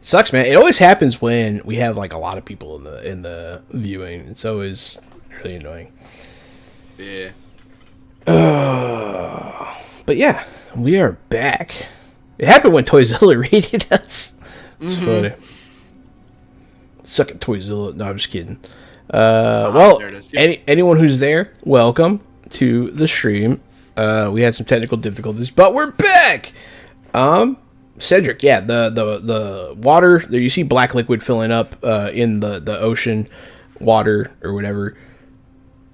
Sucks, man. It always happens when we have like a lot of people in the viewing. It's always really annoying. Yeah. But yeah, we are back. It happened when Toyzilla raided us. It's funny. Suck at Toyzilla. No, I'm just kidding. Well, there it is. Yep. anyone who's there, welcome to the stream. We had some technical difficulties, but we're back. Cedric, yeah, the water there, you see black liquid filling up in the ocean water or whatever,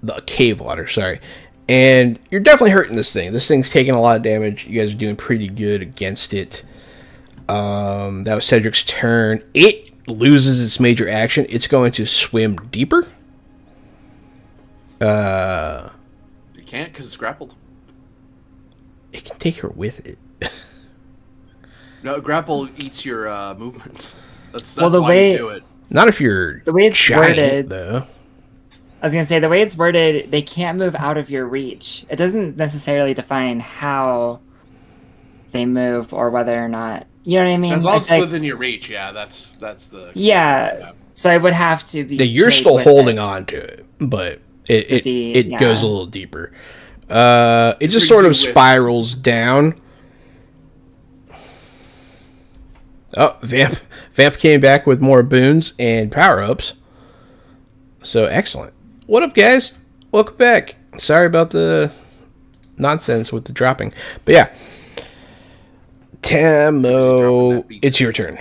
the cave water, sorry. And you're definitely hurting this thing. This thing's taking a lot of damage. You guys are doing pretty good against it. That was Cedric's turn. It loses its major action. It's going to swim deeper. You can't because it's grappled. It can take her with it. No, grapple eats your movements. That's Well, the why way- you do it. Not if you're The way it's giant, worded, though. I was gonna say the way it's worded, they can't move out of your reach. It doesn't necessarily define how they move or whether or not. You know what I mean? As long as it's Like, within your reach, yeah, that's the... yeah. So it would have to be. Yeah, you're made still with holding it. on to it, but it Yeah. goes a little deeper. It just sort of spirals down. Oh, Vamp came back with more boons and power-ups. So, excellent. What up, guys? Welcome back. Sorry about the nonsense with the dropping. But yeah. Tamo, it's your turn.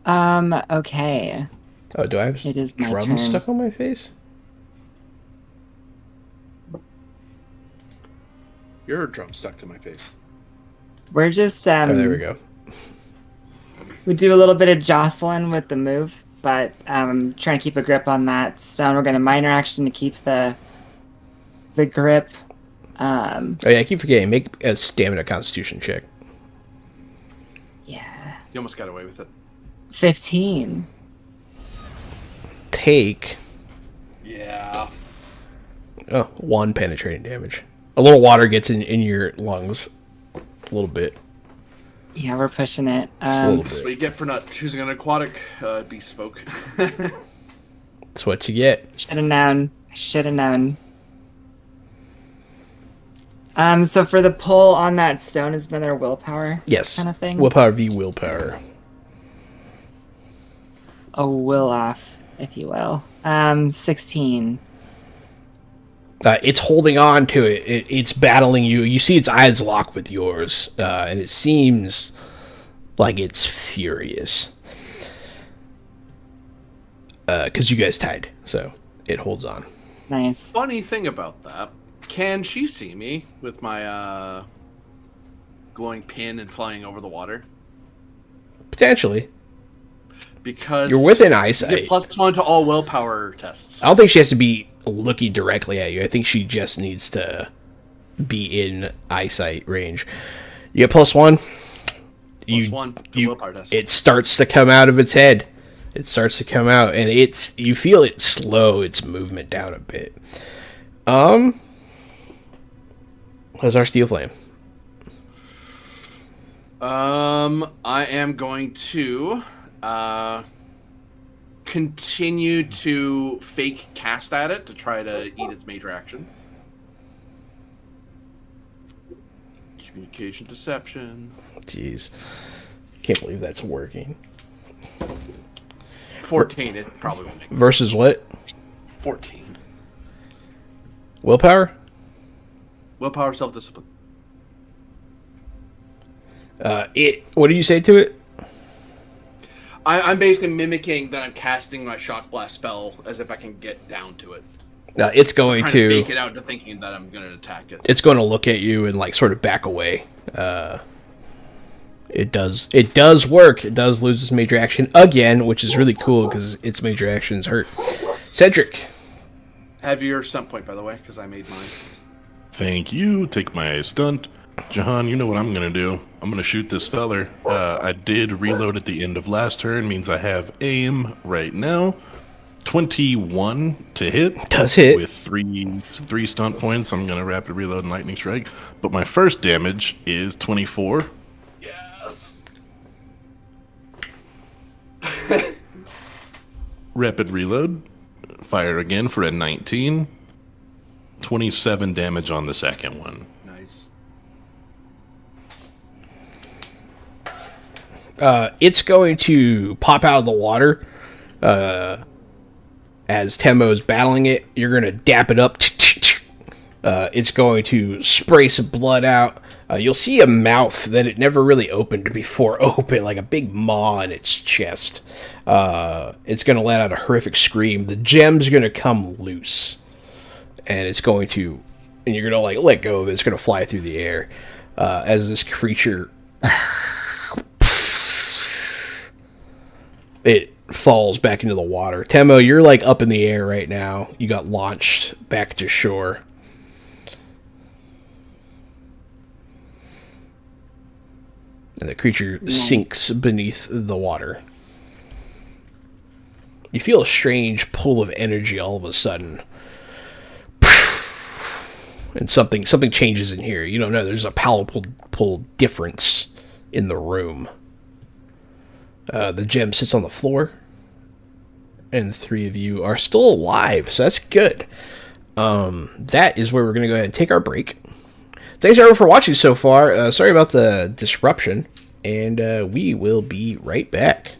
Okay. Oh, do I have It is my drums turn. stuck on my face? Your drum stuck to my face. We're just Oh, there we go. we do a little bit of jostling with the move, but trying to keep a grip on that stone. We're gonna minor action to keep the grip. Oh, yeah, I keep forgetting. Make a stamina constitution check. Yeah. You almost got away with it. 15. Take Yeah. 1 penetrating damage. A little water gets in your lungs. A little bit. Yeah, we're pushing it. Just a little That's bit. what you get for not choosing an aquatic beast folk. That's what you get. Should have known. Should have known. So for the pull on that stone is another willpower Yes. kind of thing? Willpower v willpower. A will off, if you will. 16. It's holding on to it. It's battling you. You see its eyes lock with yours, and it seems like it's furious. Because you guys tied, so it holds on. Nice. Funny thing about that, can she see me with my glowing pin and flying over the water? Potentially. Because You're within you eyesight. get +1 to all willpower tests. I don't think she has to be looking directly at you. I think she just needs to be in eyesight range. You get +1. +1 to willpower test. It starts to come out of its head. It starts to come out, and you feel it slow its movement down a bit. How's our steel flame? I am going to continue to fake cast at it to try to eat its major action. Communication deception. Jeez, can't believe that's working. 14, it probably will make it. Versus what? 14. Willpower? Willpower, self-discipline. What do you say to it? I'm basically mimicking that I'm casting my shock blast spell as if I can get down to it. It's going Trying to fake it out to thinking that I'm going to attack it. It's going to look at you and like sort of back away. It does work. It does lose its major action again, which is really cool because its major actions hurt. Cedric. Have your stunt point, by the way, because I made mine. Thank you. Take my stunt. Jahan, you know what I'm going to do. I'm going to shoot this feller. I did reload at the end of last turn. Means I have aim right now. 21 to hit. Does hit. With three stunt points. I'm going to rapid reload and lightning strike. But my first damage is 24. Yes. Rapid reload. Fire again for a 19. 27 damage on the second one. Nice. It's going to pop out of the water as Temo's battling it. You're going to dap it up. It's going to spray some blood out. You'll see a mouth that it never really opened before open, like a big maw in its chest. It's going to let out a horrific scream. The gem's going to come loose. And it's going to... And you're going to, like, let go of it. It's going to fly through the air as this creature... It falls back into the water. Temo, you're, like, up in the air right now. You got launched back to shore. And the creature sinks beneath the water. You feel a strange pull of energy all of a sudden. And something changes in here. You don't know. There's a palpable difference in the room. The gem sits on the floor. And the three of you are still alive. So that's good. That is where we're going to go ahead and take our break. Thanks everyone for watching so far. Sorry about the disruption. And we will be right back.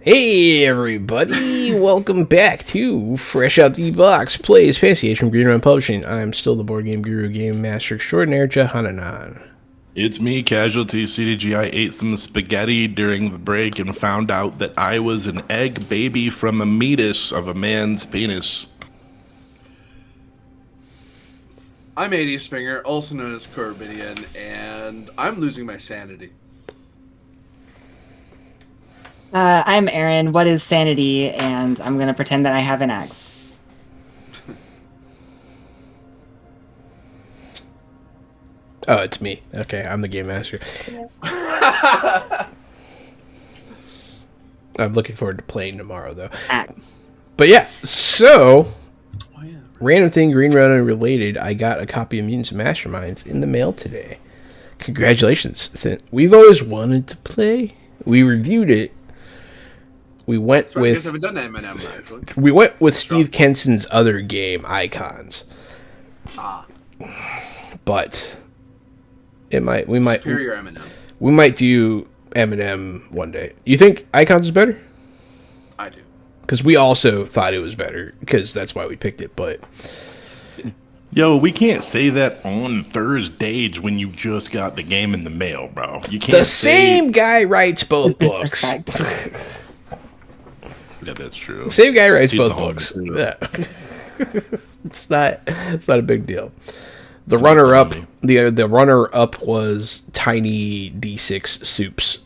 Hey everybody, welcome back to Fresh Out the Box Plays Fantasy Age from Green Run Publishing. I'm still the board game guru, game master extraordinaire, Jahananan. It's me, Casualty CDG. I ate some spaghetti during the break and found out that I was an egg baby from a meatus of a man's penis. I'm AD Springer, also known as Corbidian, and I'm losing my sanity. I'm Aaron. What is sanity? And I'm going to pretend that I have an axe. Oh, it's me. Okay, I'm the game master. I'm looking forward to playing tomorrow, though. Axe. But yeah, so, Oh, yeah. random thing, Green Run unrelated, I got a copy of Mutants and Masterminds in the mail today. Congratulations. We've always wanted to play. We reviewed it. We went So I guess I with haven't done M&M, actually. we went with Steve Kenson's other game, Icons. But we might Superior M&M. we might do M&M one day. You think Icons is better? I do. Because we also thought it was better, because that's why we picked it. But Yo, we can't say that on Thursdays when you just got the game in the mail, bro. You can't the same guy writes both books. Disrespect. Yeah, that's true. Same guy writes He's both the books. homie. Yeah. It's not a big deal. The runner up was Tiny D6 Soups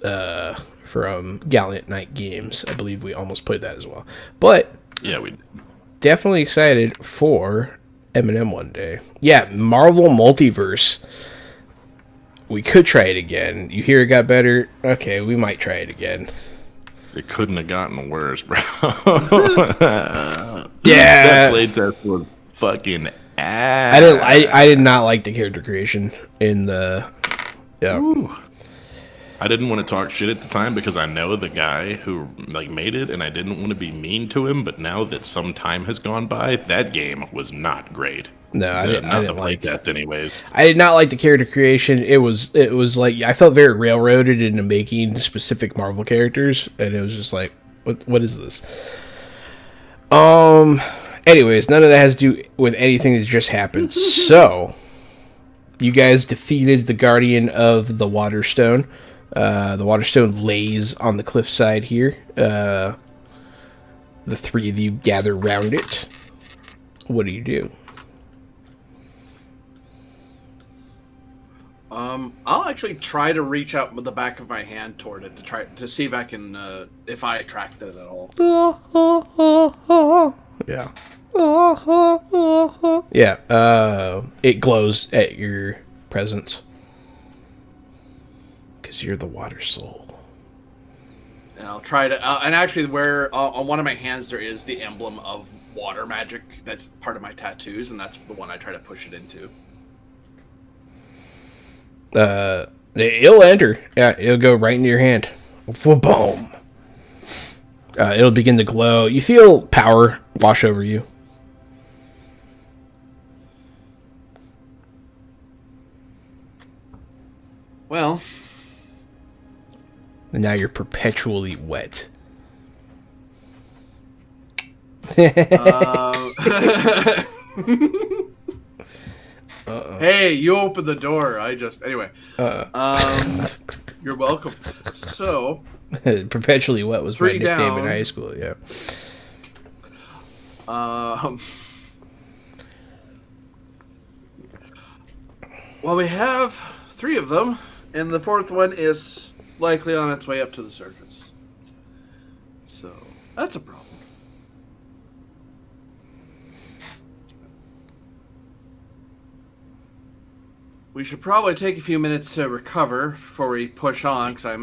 from Gallant Night Games. I believe we almost played that as well. But Yeah, we did. definitely excited for M&M one day. Yeah, Marvel Multiverse. We could try it again. You hear it got better? Okay, we might try it again. It couldn't have gotten worse, bro. Yeah. That playtest was fucking ass. I did not like the character creation in the I didn't want to talk shit at the time because I know the guy who made it, and I didn't want to be mean to him. But now that some time has gone by, that game was not great. No, I didn't the like playtest, anyways. I did not like the character creation. It was like I felt very railroaded into making specific Marvel characters, and it was just like, what is this? Anyways, none of that has to do with anything that just happened. So, you guys defeated the Guardian of the Waterstone. The Waterstone lays on the cliffside here. The three of you gather round it. What do? I'll actually try to reach out with the back of my hand toward it to see if I can if I attract it at all. Yeah. Yeah. It glows at your presence. Because you're the water soul. And I'll try to and actually where on one of my hands there is the emblem of water magic. That's part of my tattoos, and that's the one I try to push it into. It'll enter. Yeah, it'll go right into your hand. Boom. It'll begin to glow. You feel power wash over you. Well, And now you're perpetually wet. Hey, you opened the door. Anyway. You're welcome. So, Perpetually wet was my Three nickname down. in high school. Yeah. Well, we have 3 of them, and the 4th one is likely on its way up to the surface. So, that's a problem. We should probably take a few minutes to recover before we push on, because I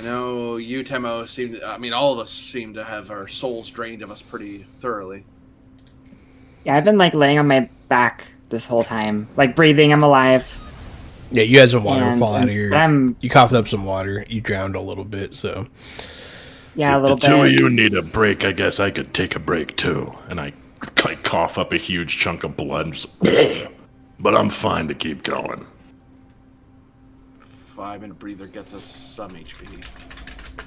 know you, Temo, all of us seem to have our souls drained of us pretty thoroughly. Yeah, I've been laying on my back this whole time, breathing. I'm alive. Yeah, you had some water And- fall out of and- here. but I'm- You coughed up some water. You drowned a little bit, so. Yeah, a If the little two of bit. you need a break, I guess I could take a break too. And I cough up a huge chunk of blood. And just, but I'm fine to keep going. 5-minute breather gets us some HP.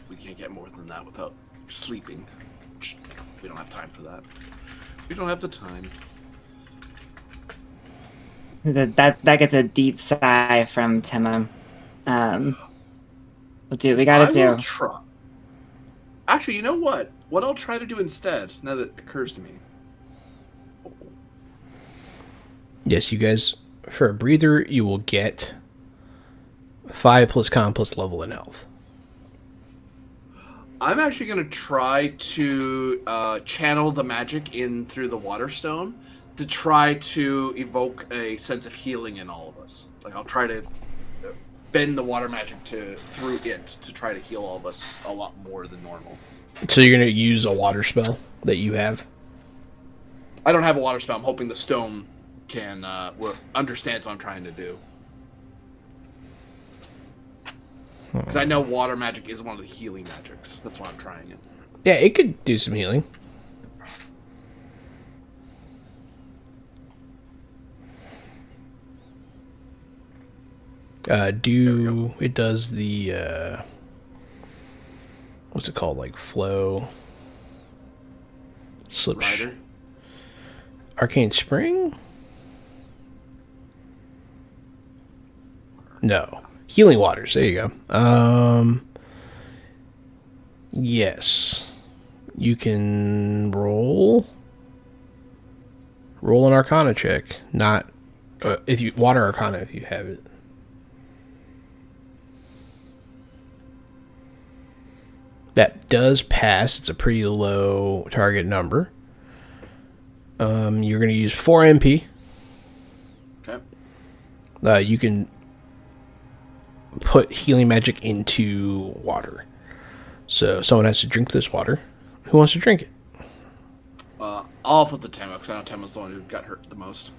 We can't get more than that without sleeping. We don't have time for that. We don't have the time. That gets a deep sigh from Timo. We'll do what we gotta I will do. try. Actually, you know what? What I'll try to do instead, now that it occurs to me. Yes, you guys, for a breather, you will get 5 plus con plus level in health. I'm actually going to try to channel the magic in through the water stone to try to evoke a sense of healing in all of us. Like, I'll try to bend the water magic through it to try to heal all of us a lot more than normal. So you're going to use a water spell that you have? I don't have a water spell. I'm hoping the stone can understands what I'm trying to do. Because I know water magic is one of the healing magics. That's why I'm trying it. Yeah, it could do some healing. It does the what's it called, like flow slip Rider? arcane spring? No. Healing waters, there you go. Yes. You can roll an arcana check, not if you water arcana if you have it. That does pass. It's a pretty low target number. You're going to use 4 MP. Okay. You can put healing magic into water. So someone has to drink this water. Who wants to drink it? I'll flip the Temo, because I know Temo's the one who got hurt the most.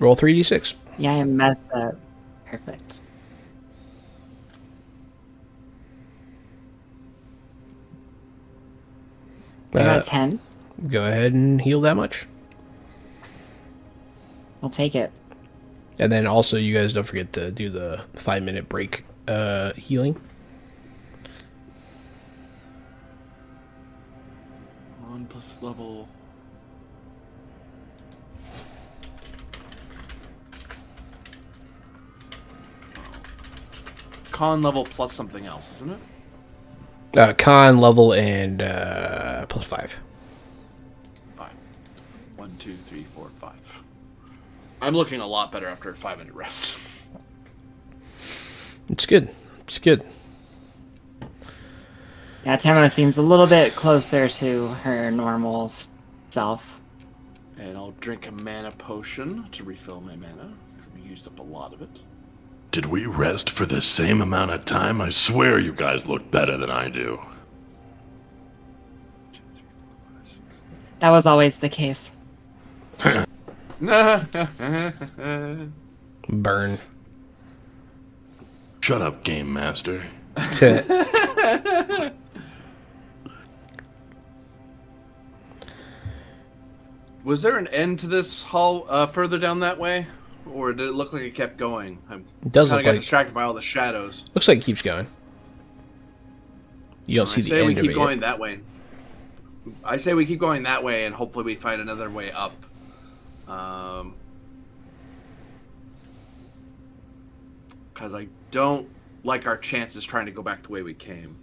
Roll 3d6. Yeah, I messed up. Perfect. I got 10. Go ahead and heal that much. I'll take it. And then also, you guys don't forget to do the 5-minute break healing. On plus level. Con level plus something else, isn't it? Con level and plus 5. 5. 1, 2, 3, 4, 5. I'm looking a lot better after a 5-minute rest. It's good. It's good. Yeah, Temo seems a little bit closer to her normal self. And I'll drink a mana potion to refill my mana, because we used up a lot of it. Did we rest for the same amount of time? I swear you guys look better than I do. That was always the case. Burn. Shut up, Game Master. Was there an end to this hall further down that way? Or did it look like it kept going? I It does kind look of got like distracted by all the shadows. looks like it keeps going. You don't see I the say we end of keep it going yet. that way. I say we keep going that way, and hopefully we find another way up. Because I don't like our chances trying to go back the way we came.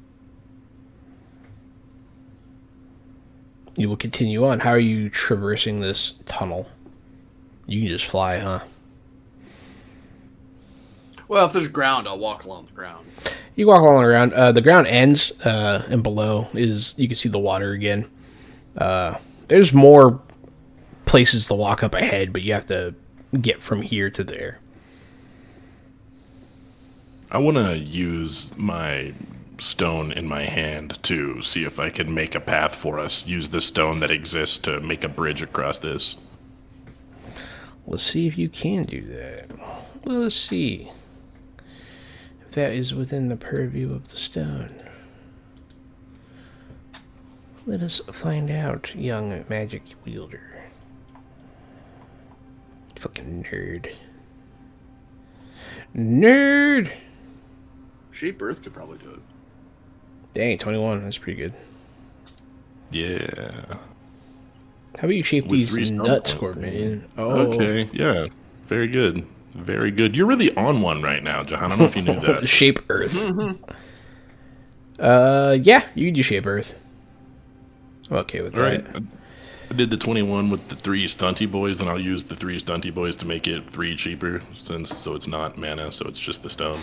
You will continue on. How are you traversing this tunnel? You can just fly, huh? Well, if there's ground, I'll walk along the ground. You walk along around. The ground ends, and below is you can see the water again. There's more places to walk up ahead, but you have to get from here to there. I want to use my stone in my hand to see if I can make a path for us. Use the stone that exists to make a bridge across this. Let's see if you can do that. Let us see if that is within the purview of the stone. Let us find out, young magic wielder. Fucking nerd. Nerd! Shape Earth could probably do it. Dang, 21. That's pretty good. Yeah. How about you shape With these 3 stun nuts, points. Corbin? Oh. Okay, yeah. Very good. Very good. You're really on one right now, Jahan. I don't know if you knew that. Shape Earth. Yeah, you can do Shape Earth. I'm okay with All that. right. I did the 21 with the 3 stunty boys, and I'll use the 3 stunty boys to make it 3 cheaper, so it's not mana, so it's just the stone.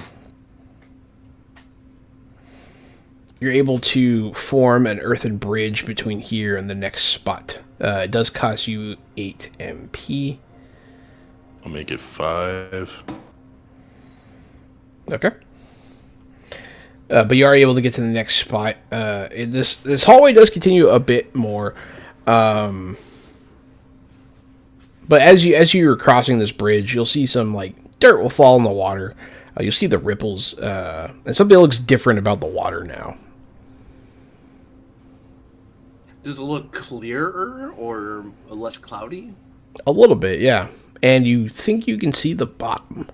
You're able to form an earthen bridge between here and the next spot. It does cost you 8 MP. I'll make it 5. Okay. But you are able to get to the next spot. This hallway does continue a bit more. But as you're crossing this bridge, you'll see some like dirt will fall in the water. You'll see the ripples, and something looks different about the water now. Does it look clearer or less cloudy? A little bit, yeah. And you think you can see the bottom.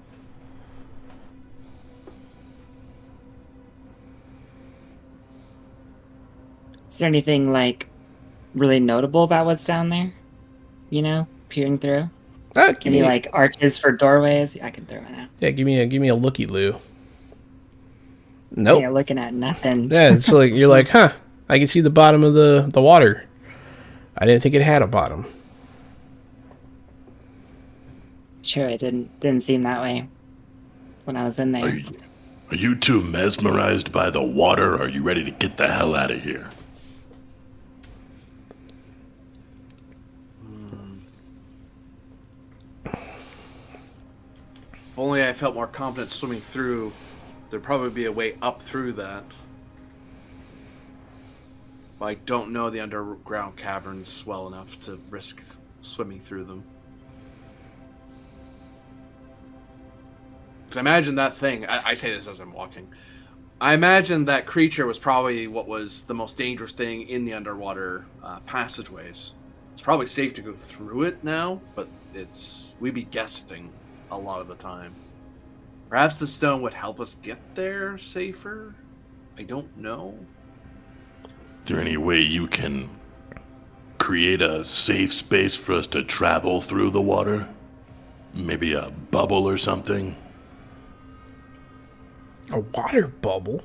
Is there anything like really notable about what's down there? You know, peering through. Any like arches for doorways? I can throw it out. Yeah, give me a looky loo. Nope. You're looking at nothing. Yeah, it's like you're like, huh? I can see the bottom of the water. I didn't think it had a bottom. Sure, it didn't seem that way when I was in there. Are you two mesmerized by the water, or are you ready to get the hell out of here? If only I felt more confident swimming through, there'd probably be a way up through that. But I don't know the underground caverns well enough to risk swimming through them. Because I imagine that thing, I say this as I'm walking, I imagine that creature was probably what was the most dangerous thing in the underwater passageways. It's probably safe to go through it now, but we'd be guessing a lot of the time. Perhaps the stone would help us get there safer? I don't know. Is there any way you can create a safe space for us to travel through the water? Maybe a bubble or something? A water bubble?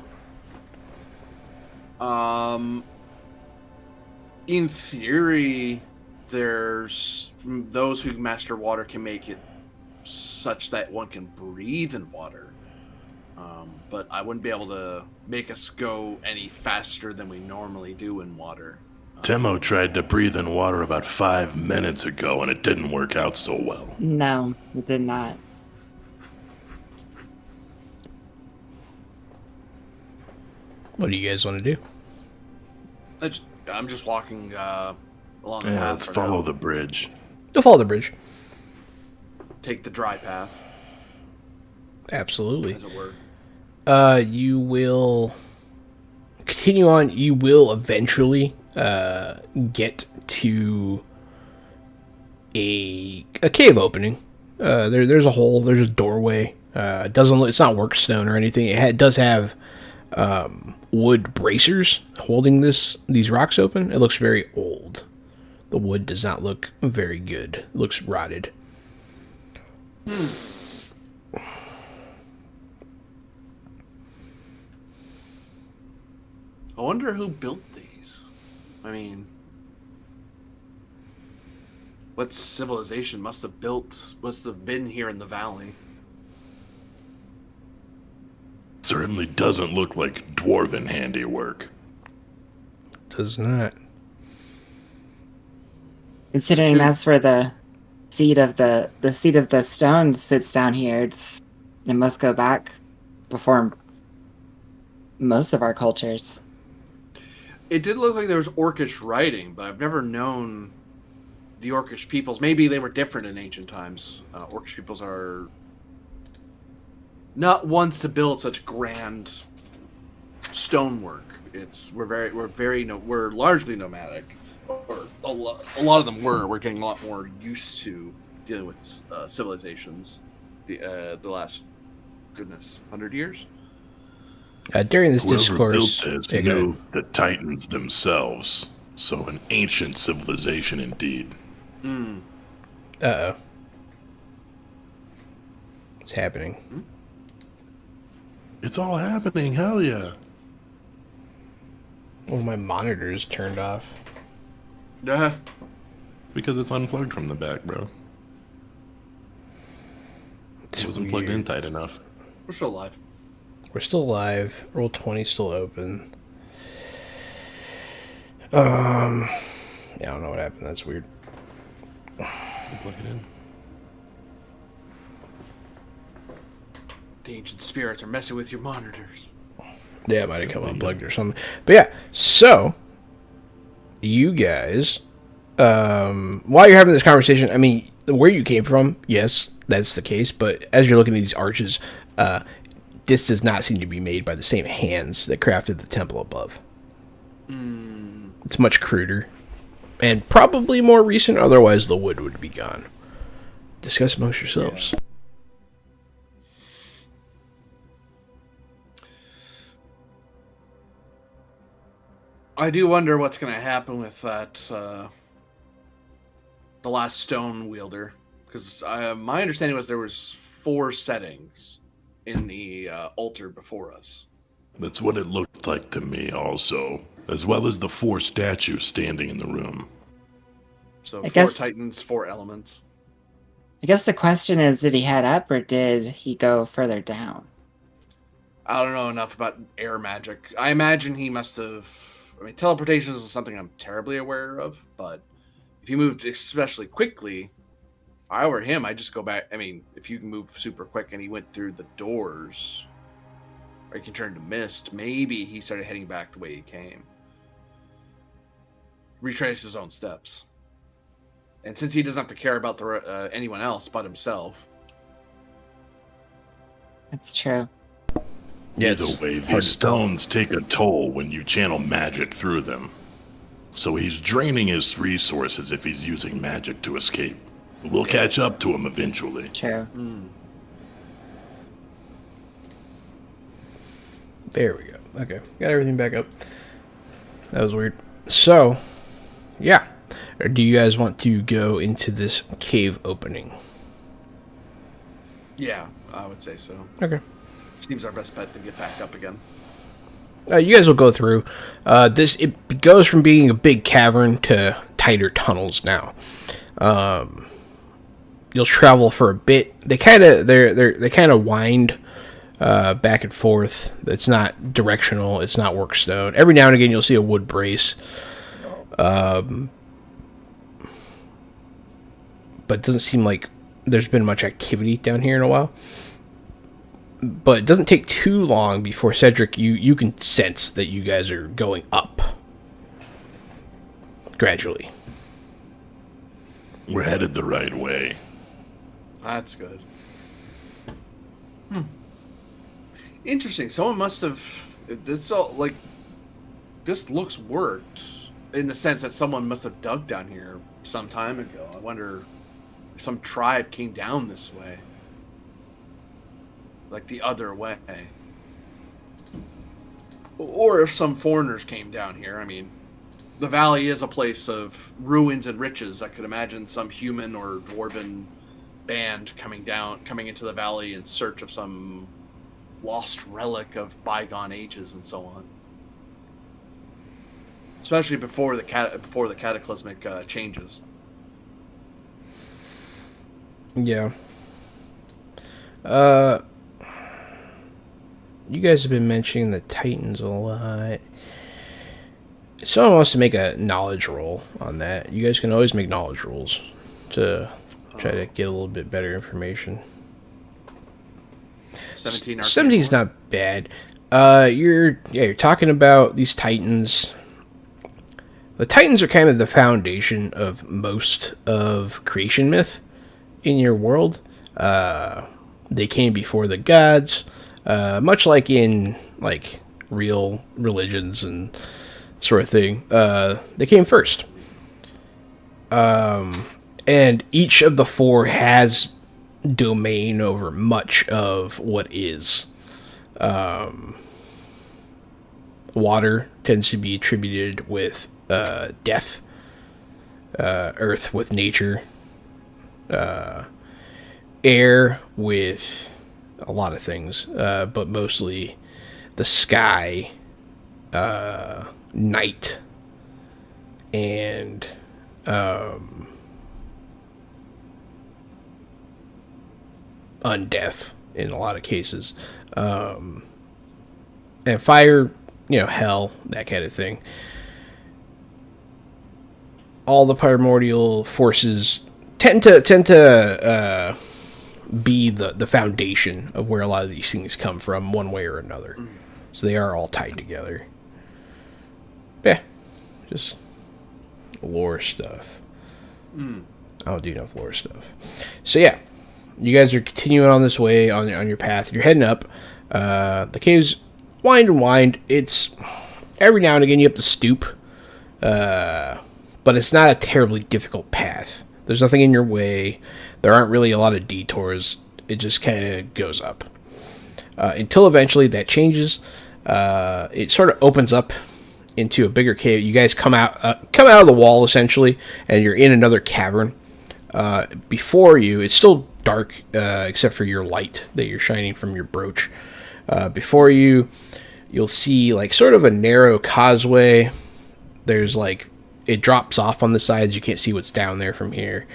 In theory, there's those who master water can make it such that one can breathe in water. But I wouldn't be able to make us go any faster than we normally do in water. Temo tried to breathe in water about 5 minutes ago, and it didn't work out so well. No, it did not. What do you guys want to do? I'm just walking along the Yeah, path. let's for follow now. the bridge. You'll follow the bridge. Take the dry path, Absolutely. as it were. You will continue on. You will eventually get to a cave opening. There's a hole. There's a doorway. It's not work stone or anything. It does have wood bracers holding these rocks open. It looks very old. The wood does not look very good. It looks rotted. I wonder who built these. I mean, what civilization must have been here in the valley? Certainly doesn't look like dwarven handiwork. Does not. Considering that's where the seed of the stone sits down here, it must go back before most of our cultures. It did look like there was Orcish writing, but I've never known the Orcish peoples. Maybe they were different in ancient times. Orcish peoples are not ones to build such grand stonework. We're largely nomadic, or a lot of them were. We're getting a lot more used to dealing with civilizations. The last 100 years. During this Whoever discourse, built this yeah, go knew ahead. the Titans themselves. So an ancient civilization indeed. Uh-oh. What's happening? It's all happening, hell yeah. Oh, my monitor's turned off. Yeah. Because it's unplugged from the back, bro. It wasn't plugged in tight enough. We're still alive. We're still live. Roll 20 still open. Yeah, I don't know what happened. That's weird. Plug it in. The ancient spirits are messing with your monitors. Yeah, it might have come unplugged or something. But yeah, so you guys, while you're having this conversation, I mean, where you came from, yes, that's the case. But as you're looking at these arches, this does not seem to be made by the same hands that crafted the temple above. It's much cruder and probably more recent. Otherwise, the wood would be gone. Discuss amongst yourselves. I do wonder what's going to happen with that, the last stone wielder, because my understanding was there was 4 settings in the altar before us. That's what it looked like to me also, as well as the 4 statues standing in the room. So I 4 guess- titans, 4 elements. I guess the question is, did he head up or did he go further down? I don't know enough about air magic. I imagine he must have. I mean, teleportation is something I'm terribly aware of, but if he moved especially quickly, if I were him, I'd just go back. I mean, if you can move super quick and he went through the doors, or he can turn to mist, maybe he started heading back the way he came. Retrace his own steps. And since he doesn't have to care about anyone else but himself. That's true. Either way, these stones take a toll when you channel magic through them. So he's draining his resources if he's using magic to escape. We'll catch up to him eventually. True. There we go. Okay, got everything back up. That was weird. So, yeah. Or do you guys want to go into this cave opening? Yeah, I would say so. Okay. Seems our best bet to get back up again. You guys will go through. It goes from being a big cavern to tighter tunnels now. You'll travel for a bit. They kind of wind back and forth. It's not directional. It's not work stone. Every now and again, you'll see a wood brace. But it doesn't seem like there's been much activity down here in a while. But it doesn't take too long before Cedric, you can sense that you guys are going up. Gradually. We're headed the right way. That's good. Interesting. Someone must have. This all like. This looks worked in the sense that someone must have dug down here some time ago. I wonder if some tribe came down this way, like the other way, or if some foreigners came down here. I mean, the valley is a place of ruins and riches. I could imagine some human or dwarven band coming into the valley in search of some lost relic of bygone ages and so on. Especially before the cataclysmic changes. Yeah. You guys have been mentioning the Titans a lot. Someone wants to make a knowledge roll on that. You guys can always make knowledge rolls to try to get a little bit better information. 17. 17's not bad. You're talking about these Titans. The Titans are kind of the foundation of most of creation myth in your world. They came before the gods, much like in like real religions and sort of thing. They came first. And each of the four has domain over much of what is. Water tends to be attributed with death, earth with nature, air with a lot of things, but mostly the sky, night, and undeath in a lot of cases. And fire, hell, that kind of thing. All the primordial forces tend to be the foundation of where a lot of these things come from, one way or another. So they are all tied together. Yeah, just lore stuff. I don't do enough lore stuff. So yeah, you guys are continuing on this way on your path. You're heading up. The caves wind and wind. It's every now and again you have to stoop, but it's not a terribly difficult path. There's nothing in your way. There aren't really a lot of detours. It just kind of goes up until eventually that changes. It sort of opens up into a bigger cave. You guys come out of the wall essentially, and you're in another cavern. Before you, it's still dark except for your light that you're shining from your brooch. Before you, you'll see like sort of a narrow causeway. There's like it drops off on the sides. You can't see what's down there from here.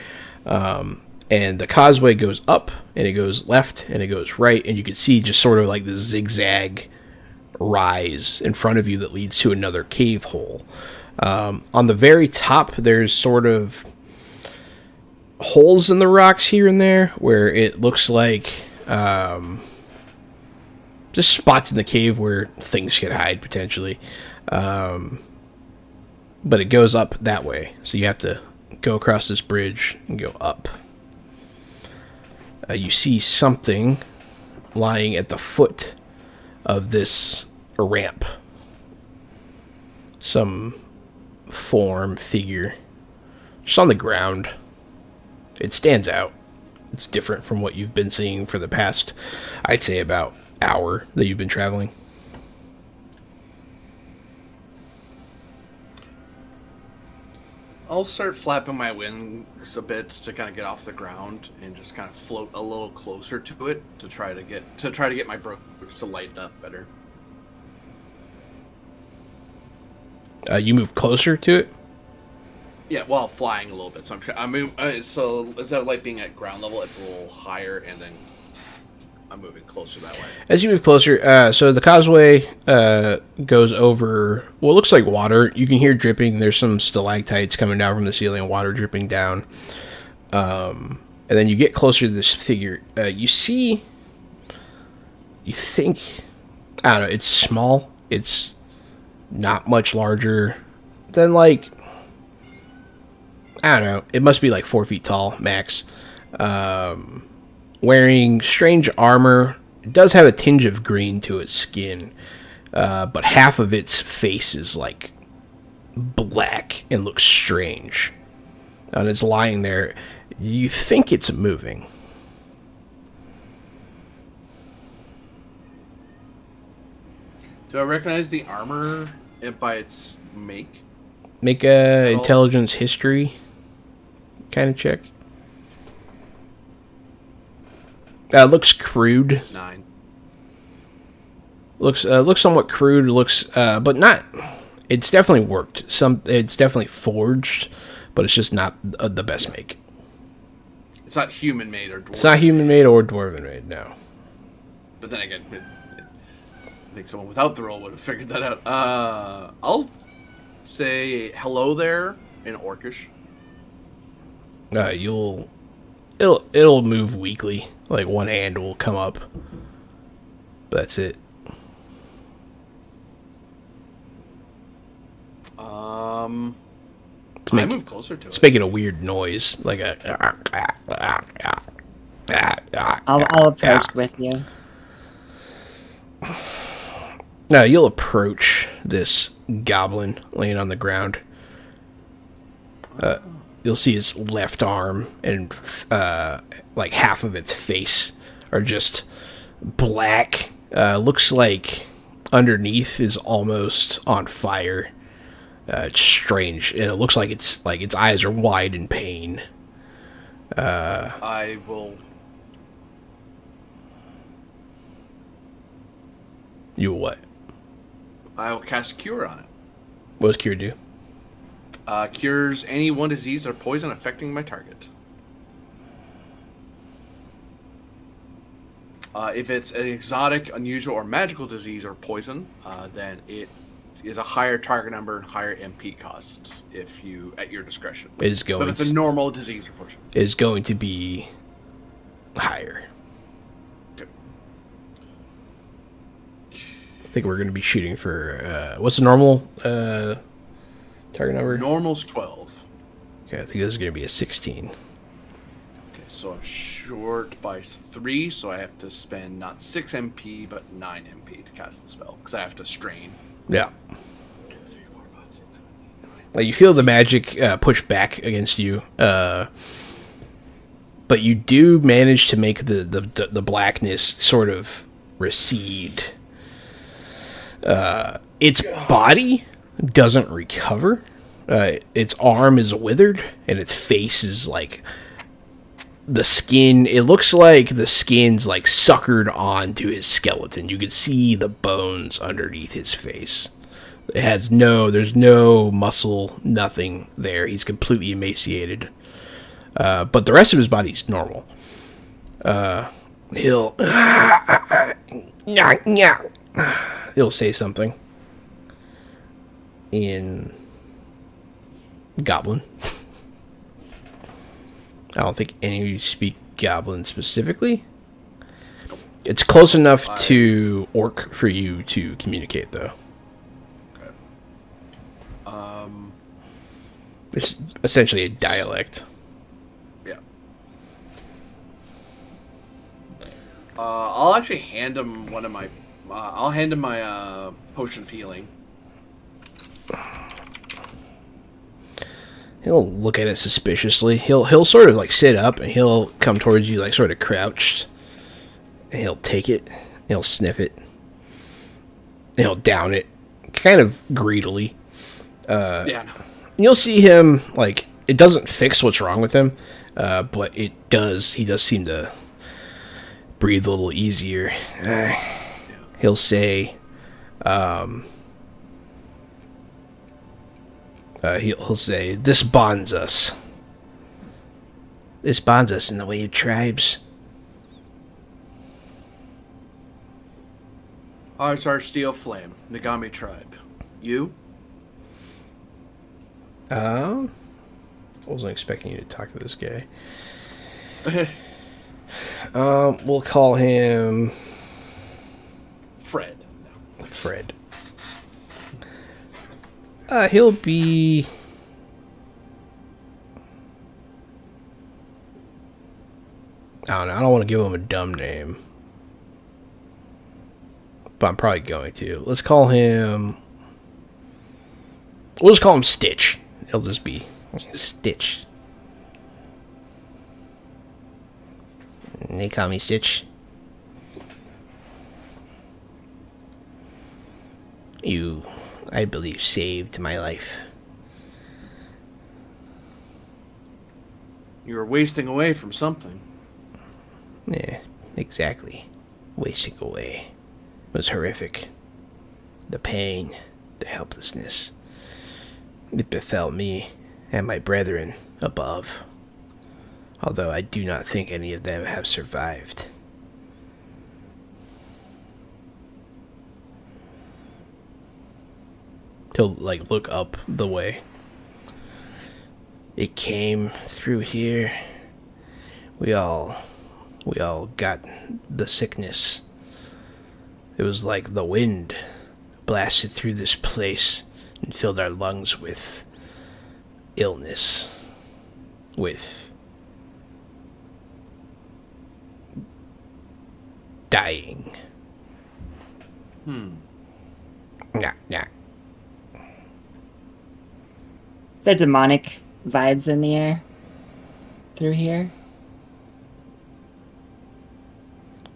And the causeway goes up, and it goes left, and it goes right, and you can see just sort of like the zigzag rise in front of you that leads to another cave hole. On the very top, there's sort of holes in the rocks here and there where it looks like just spots in the cave where things could hide potentially. But it goes up that way, so you have to go across this bridge and go up. You see something lying at the foot of this ramp. Some form, figure, just on the ground. It stands out. It's different from what you've been seeing for the past, I'd say, about hour that you've been traveling. I'll start flapping my wings a bit to kind of get off the ground and just kind of float a little closer to it to try to get my brooch to light up better. You move closer to it? Yeah, well, flying a little bit. So I'm moving. So instead of light being at ground level, it's a little higher, and then I'm moving closer that way. As you move closer, so the causeway goes over what looks like water. You can hear dripping. There's some stalactites coming down from the ceiling, water dripping down. And then you get closer to this figure. You think, I don't know, it's small. It's not much larger than like, I don't know, it must be like 4 feet tall, max. Wearing strange armor. It does have a tinge of green to its skin, but half of its face is like black and looks strange. And it's lying there. You think it's moving. Do I recognize the armor by its make? Make a intelligence history kind of check. Looks crude. 9. Looks somewhat crude. Looks, but not. It's definitely worked. It's definitely forged, but it's just not the best make. It's not human made or dwarven. It's not human made or dwarven made. No. But then again, I think someone without the role would have figured that out. I'll say hello there in Orcish. It'll move weakly. Like one hand will come up. But that's it. I move closer to it. It's making a weird noise, like a. I'll approach with you. No, you'll approach this goblin laying on the ground. You'll see his left arm and like half of its face are just black. Looks like underneath is almost on fire. It's strange, and it looks like its eyes are wide in pain. I will. You what? I will cast Cure on it. What does Cure do? Cures any one disease or poison affecting my target. If it's an exotic, unusual, or magical disease or poison, then it is a higher target number and higher MP cost if you at your discretion. It is going. But if it's a normal disease or poison, it is going to be higher. okay. I think we're going to be shooting for what's the normal target number? Normal's 12. Okay, I think this is going to be a 16. Okay, so I'm short by 3, so I have to spend not 6 MP but 9 MP to cast the spell because I have to strain. Yeah. Like you feel the magic push back against you, but you do manage to make the blackness sort of recede. Its body doesn't recover. Its arm is withered, and its face is like the skin. It looks like the skin's like suckered onto his skeleton. You can see the bones underneath his face. There's no muscle, nothing there. He's completely emaciated. But the rest of his body's normal. He'll say something in Goblin. I don't think any of you speak Goblin specifically. It's close enough to Orc for you to communicate, though. It's essentially a dialect. Yeah. I'll actually hand him one of my. I'll hand him my potion of healing. He'll look at it suspiciously. He'll sort of like sit up and he'll come towards you like sort of crouched. And he'll take it. He'll sniff it. And he'll down it, kind of greedily. Yeah. No. You'll see him like it doesn't fix what's wrong with him, but it does. He does seem to breathe a little easier. He'll say, he'll say, "This bonds us. This bonds us in the way of tribes." Ours are Steel Flame, Nagami tribe. You? I wasn't expecting you to talk to this guy. We'll call him Fred. Fred. He'll be. I don't know. I don't want to give him a dumb name, but I'm probably going to. Let's call him. We'll just call him Stitch. He'll just be Stitch. They call me Stitch. You, I believe, saved my life. You were wasting away from something. Yeah, exactly. Wasting away. It was horrific. The pain, the helplessness. It befell me and my brethren above, although I do not think any of them have survived. He'll, like, look up the way. It came through here. We all got the sickness. It was like the wind blasted through this place and filled our lungs with illness, with dying. Yeah. Is there demonic vibes in the air through here?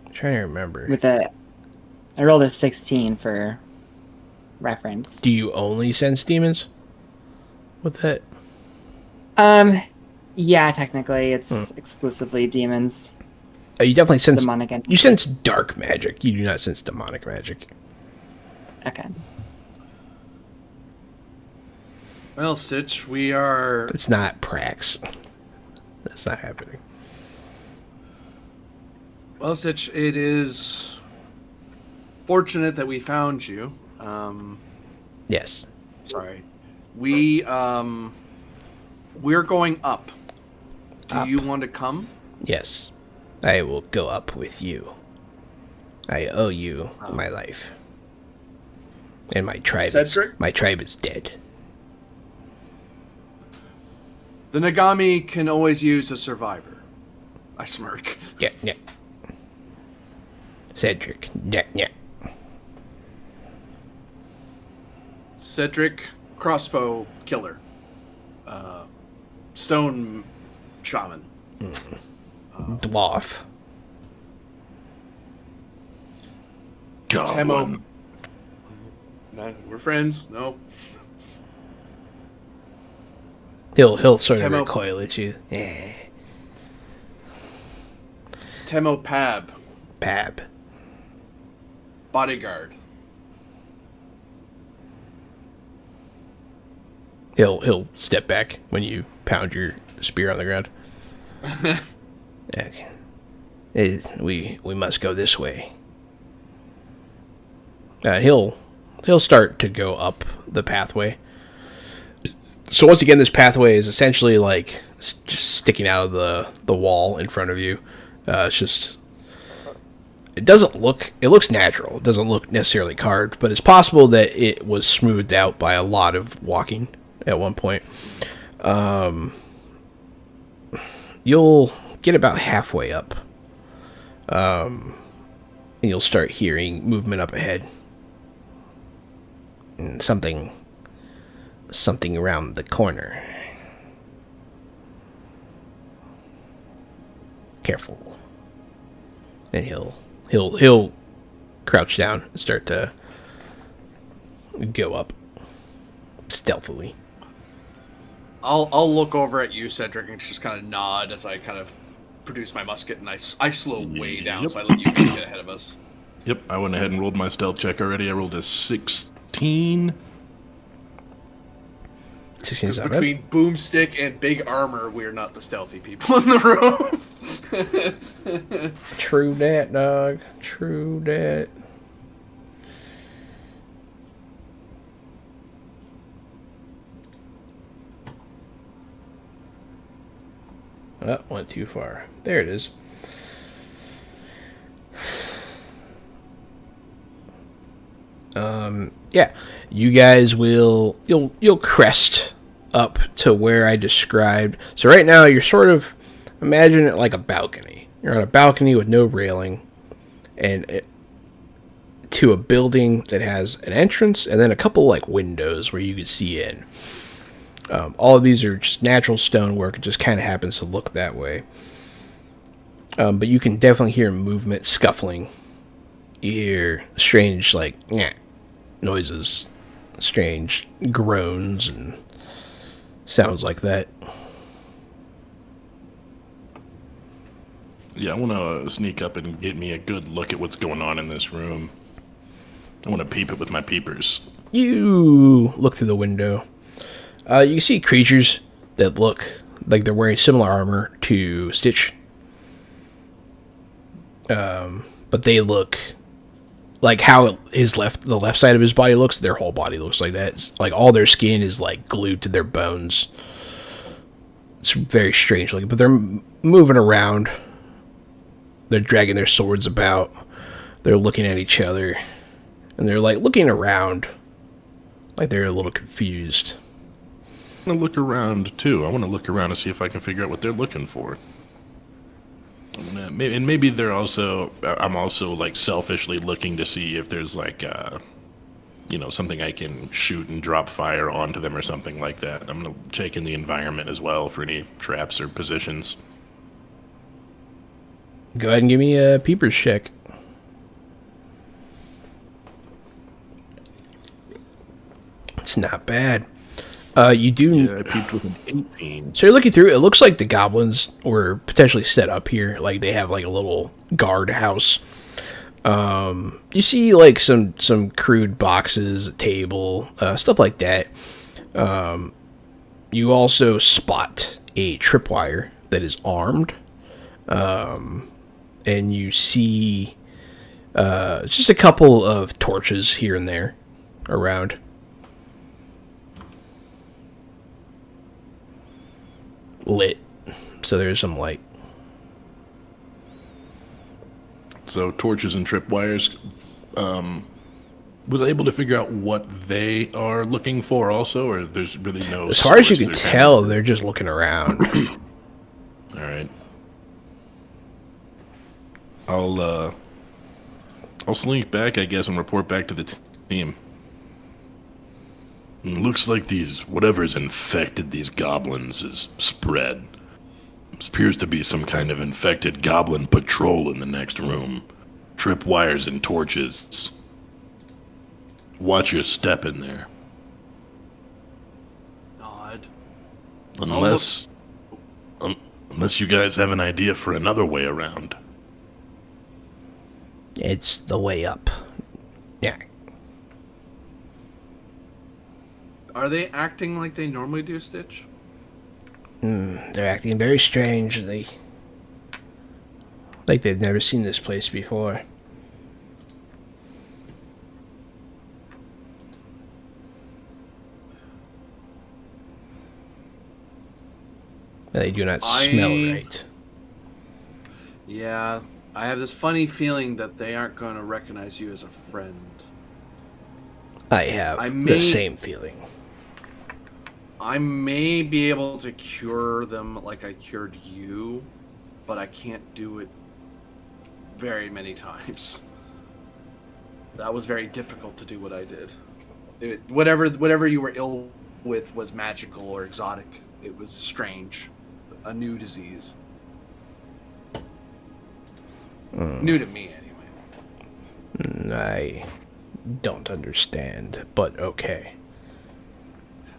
I'm trying to remember. I rolled a 16 for reference. Do you only sense demons with that? Yeah, technically it's exclusively demons. Oh, you definitely sense Demonic energy. You sense dark magic. You do not sense demonic magic. Okay. Well, Sitch, we are... It's not Prax. That's not happening. Well, Sitch, it is fortunate that we found you. Yes. Sorry. We're going up. Do you want to come? Yes. I will go up with you. I owe you my life. And my tribe Cedric? my tribe is dead. The Nagami can always use a survivor. I smirk. Yeah. Cedric. Yeah. Cedric, crossbow killer. Stone shaman. Dwarf. Temo. No, we're friends. No. He'll sort of Temo. recoil at you. Yeah. Temo Pab. Pab. Bodyguard. He'll step back when you pound your spear on the ground. Okay. We must go this way. He'll start to go up the pathway. So once again, this pathway is essentially like just sticking out of the wall in front of you. It's just, it looks natural. It doesn't look necessarily carved, but it's possible that it was smoothed out by a lot of walking at one point. You'll get about halfway up, and you'll start hearing movement up ahead. And something around the corner. Careful. And he'll crouch down and start to go up stealthily. I'll look over at you, Cedric, and just kind of nod as I kind of produce my musket, and I slow way down, so I let you guys get ahead of us. Yep, I went ahead and rolled my stealth check already. I rolled a 16. 16 is not bad. Between boomstick and big armor, we're not the stealthy people in the room. True that, dog. True that. Oh, went too far. There it is. Yeah, you guys you'll crest up to where I described. So right now you're sort of, imagine it like a balcony. You're on a balcony with no railing, and to a building that has an entrance and then a couple like windows where you can see in. All of these are just natural stonework. It just kind of happens to look that way. But you can definitely hear movement, scuffling. You hear strange, like, noises, strange groans and sounds like that. Yeah, I want to sneak up and get me a good look at what's going on in this room. I want to peep it with my peepers. You look through the window. You can see creatures that look like they're wearing similar armor to Stitch. But they look like how the left side of his body looks. Their whole body looks like that. It's like all their skin is like glued to their bones. It's very strange looking, but they're moving around. They're dragging their swords about. They're looking at each other, and they're like looking around, like they're a little confused. I want to look around too. I want to look around and see if I can figure out what they're looking for. Maybe they're also. I'm also like selfishly looking to see if there's like something I can shoot and drop fire onto them or something like that. I'm gonna check in the environment as well for any traps or positions. Go ahead and give me a peepers check. It's not bad. You do. Yeah, I peeped with an 18. So you're looking through. It looks like the goblins were potentially set up here. Like they have like a little guard house. You see like some crude boxes, a table, stuff like that. You also spot a tripwire that is armed, and you see just a couple of torches here and there around. Lit, so there's some light. So torches and tripwires. Was I able to figure out what they are looking for also, or there's really no... As far as you source can they're tell, they're just looking around. All right. I'll slink back, I guess, and report back to the team. Looks like whatever's infected these goblins is spread. Appears to be some kind of infected goblin patrol in the next room. Tripwires and torches. Watch your step in there. Nod. Unless you guys have an idea for another way around. It's the way up. Yeah. Are they acting like they normally do, Stitch? They're acting very strangely. Like they've never seen this place before. They do not smell right. Yeah, I have this funny feeling that they aren't going to recognize you as a friend. I have the same feeling. I may be able to cure them like I cured you, but I can't do it very many times. That was very difficult to do what I did. Whatever you were ill with was magical or exotic. It was strange. A new disease. New to me, anyway. I don't understand, but okay.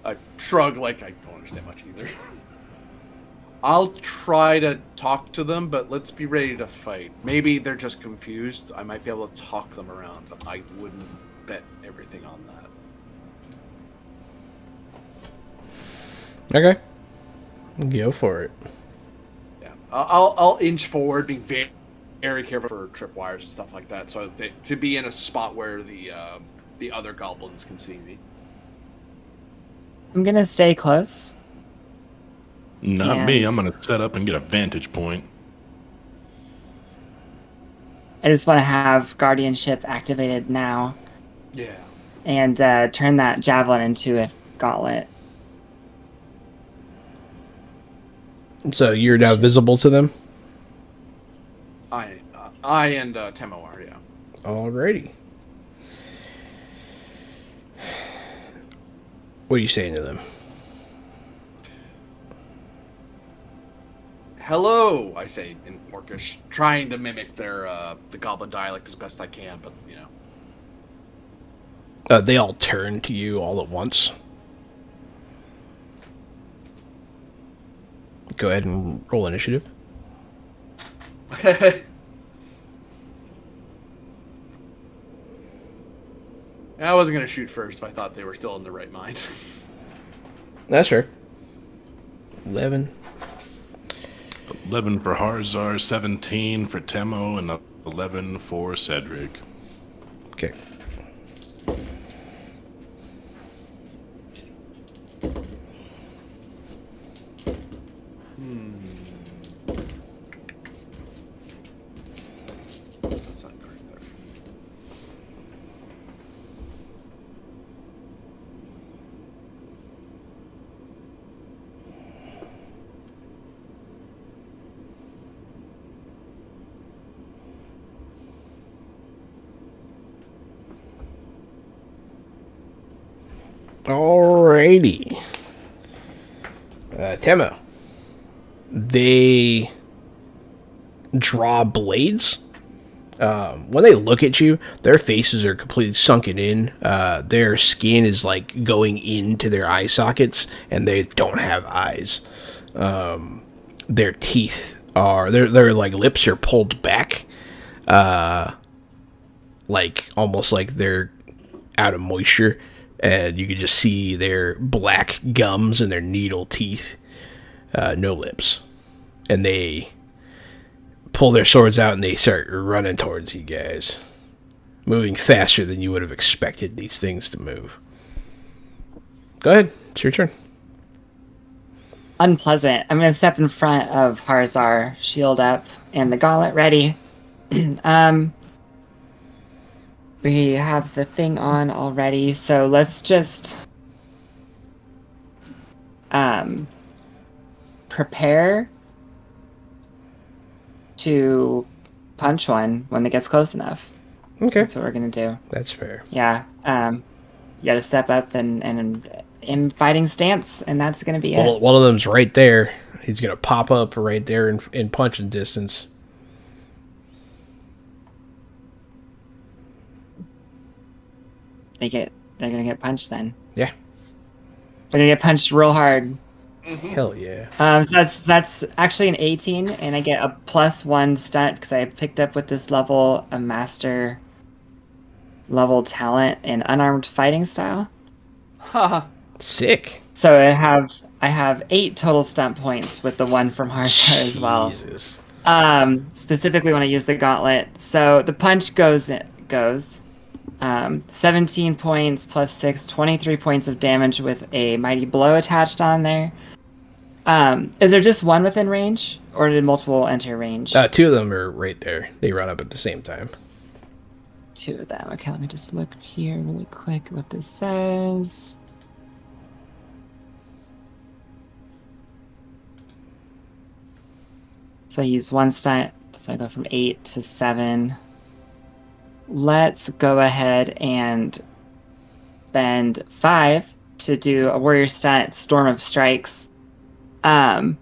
I shrug like I don't understand much either. I'll try to talk to them, but let's be ready to fight. Maybe they're just confused. I might be able to talk them around, but I wouldn't bet everything on that. Okay. Go for it. Yeah, I'll inch forward, being very, very careful for tripwires and stuff like that, so to be in a spot where the other goblins can see me. I'm gonna stay close. Not me. I'm gonna set up and get a vantage point. I just want to have guardianship activated now. Yeah. And turn that javelin into a gauntlet. So you're now visible to them? I and Temo are, yeah. Alrighty. What are you saying to them? Hello, I say in Orcish, trying to mimic their the goblin dialect as best I can, but you know. They all turn to you all at once. Go ahead and roll initiative. I wasn't going to shoot first if I thought they were still in the right mind. That's fair. 11. 11 for Harzar, 17 for Temo, and 11 for Cedric. Okay. That's not correct there. Alrighty. Temo. They draw blades. When they look at you, their faces are completely sunken in. Their skin is like going into their eye sockets, and they don't have eyes. Their teeth are their like lips are pulled back, like almost like they're out of moisture, and you can just see their black gums and their needle teeth. No lips, and they pull their swords out and they start running towards you guys, moving faster than you would have expected these things to move. Go ahead, it's your turn. Unpleasant. I'm going to step in front of Harzar, shield up, and the gauntlet ready. We have the thing on already, so let's just prepare to punch one when it gets close enough. Okay, That's what we're gonna do. that's fair. Yeah. You gotta step up and in fighting stance, and that's gonna be Well, it. one of them's right there. He's gonna pop up right there in punching distance. They're gonna get punched then. Yeah. They're gonna get punched real hard. Hell yeah. So that's actually an 18, and I get a +1 stunt because I picked up with this level a master level talent in unarmed fighting style. Haha. Sick. So I have 8 total stunt points with the one from Harzar as well. Jesus. Specifically when I use the gauntlet. So the punch goes 17 points plus 6, 23 points of damage with a mighty blow attached on there. Is there just one within range, or did multiple enter range? 2 of them are right there. They run up at the same time. 2 of them. Okay, let me just look here really quick what this says. So I use 1 stunt, so I go from 8 to 7. Let's go ahead and spend 5 to do a warrior stunt, Storm of Strikes. I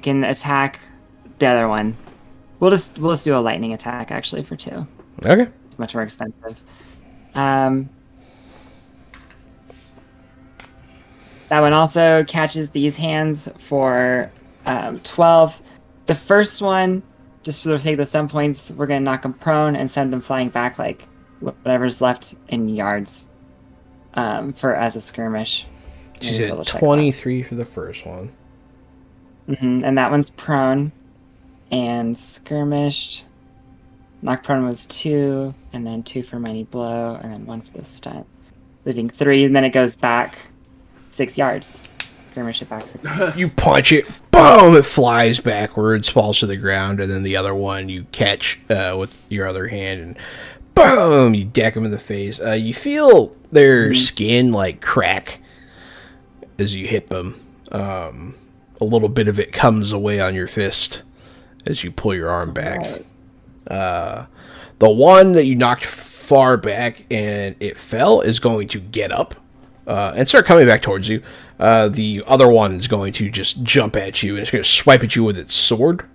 can attack the other one. We'll just do a lightning attack actually for 2. Okay. It's much more expensive. That one also catches these hands for 12. The first one, just for the sake of the stun points, we're going to knock them prone and send them flying back like whatever's left in yards as a skirmish. She said 23 for the first one. And that one's prone and skirmished. Knock prone was 2, and then 2 for mighty blow, and then 1 for the stunt, leaving 3, and then it goes back 6 yards. Skirmish it back 6 yards. You punch it, boom! It flies backwards, falls to the ground, and then the other one you catch with your other hand, and boom! You deck them in the face. You feel their skin like crack as you hit them. A little bit of it comes away on your fist as you pull your arm back. Right. The one that you knocked far back and it fell is going to get up and start coming back towards you. The other one is going to just jump at you and it's going to swipe at you with its sword.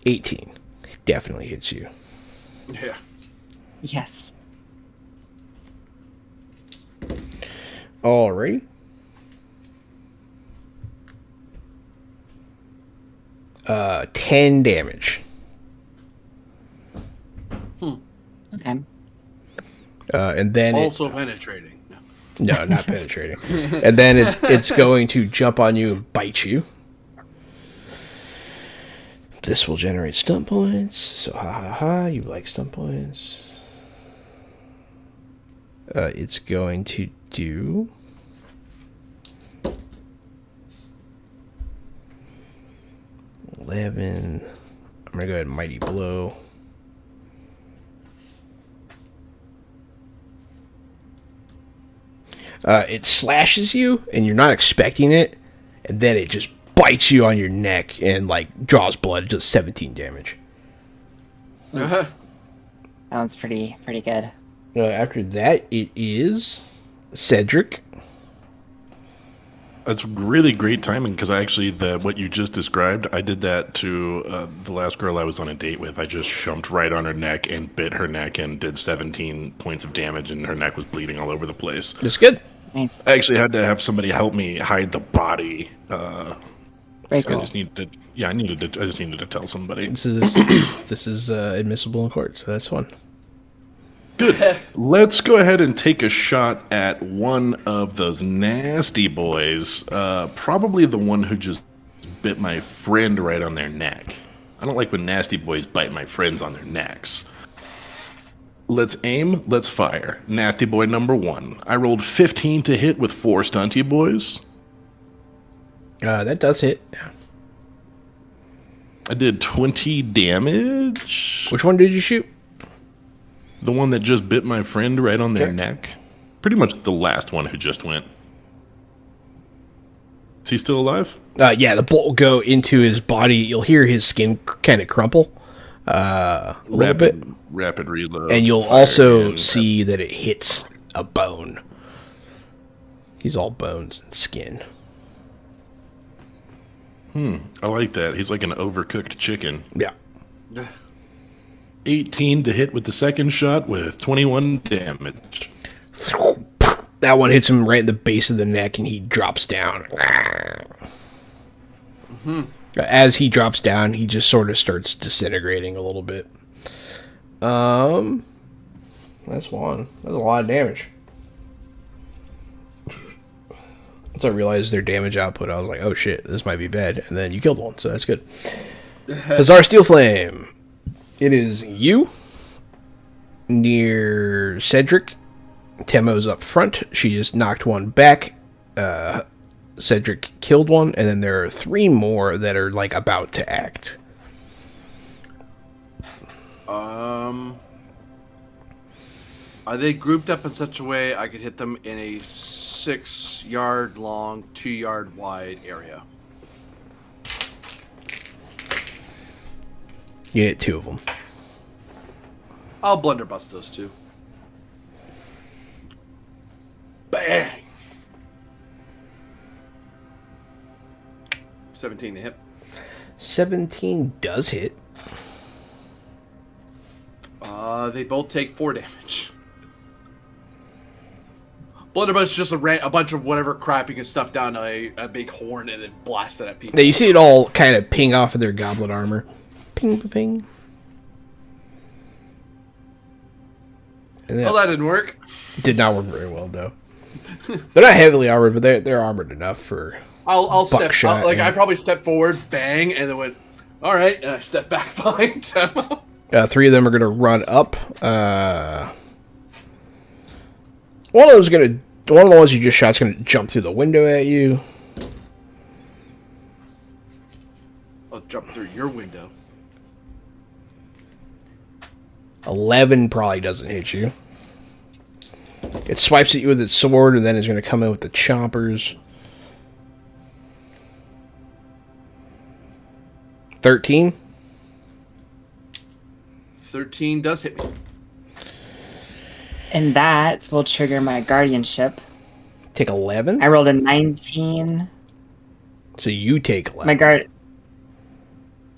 $18 definitely hits you. Yeah. Yes. Alrighty. Uh, 10 damage. Okay. And then Also penetrating. no, not penetrating. And then it's going to jump on you and bite you. This will generate stunt points. So ha ha ha, you like stunt points. It's going to do 11. I'm gonna go ahead and mighty blow. It slashes you, and you're not expecting it, and then it just bites you on your neck and like draws blood. It does 17 damage. That one's pretty good. After that, it is Cedric. That's really great timing because what you just described, I did that to the last girl I was on a date with. I just jumped right on her neck and bit her neck and did 17 points of damage, and her neck was bleeding all over the place. That's good. Nice. I actually had to have somebody help me hide the body. Very So cool. I just needed to tell somebody. This is admissible in court, so that's fun. Good. Let's go ahead and take a shot at one of those nasty boys. Probably the one who just bit my friend right on their neck. I don't like when nasty boys bite my friends on their necks. Let's aim. Let's fire. Nasty boy number 1. I rolled 15 to hit with 4 stunty boys. That does hit. I did 20 damage. Which one did you shoot? The one that just bit my friend right on their Okay. neck. Pretty much the last one who just went. Is he still alive? Yeah, the bolt will go into his body. You'll hear his skin kind of crumple a little bit. Rapid reload. And you'll Fire also again. see that it hits a bone. He's all bones and skin. I like that. He's like an overcooked chicken. Yeah. 18 to hit with the second shot with 21 damage. That one hits him right in the base of the neck, and he drops down. As he drops down, he just sort of starts disintegrating a little bit. That's one. That's a lot of damage. Once I realized their damage output, I was like, oh shit, this might be bad. And then you killed one, so that's good. Hazar Steelflame. It is you near Cedric. Temo's up front. She just knocked one back. Cedric killed one, and then there are 3 more that are like about to act. Are they grouped up in such a way I could hit them in a 6-yard long, 2-yard wide area? You hit 2 of them. I'll blunderbuss those 2. Bang! 17 to hit. 17 does hit. They both take 4 damage. Blunderbuss is just a bunch of whatever crap you can stuff down a big horn and then blast it at people. Now you see it all kind of ping off of their goblet armor. Ping, ping, ping. And Well, that didn't work. did not work very well, though. They're not heavily armored, but they're armored enough for... I'll step Buckshot, like yeah. I probably stepped forward, bang, and then went, all right, and I stepped back behind Temo. 3 of them are going to run up. One of the ones you just shot is going to jump through the window at you. I'll jump through your window. 11 probably doesn't hit you. It swipes at you with its sword, and then it's going to come in with the chompers. 13. 13 does hit me. And that will trigger my guardianship. Take 11. I rolled a 19. So you take 11. My guard.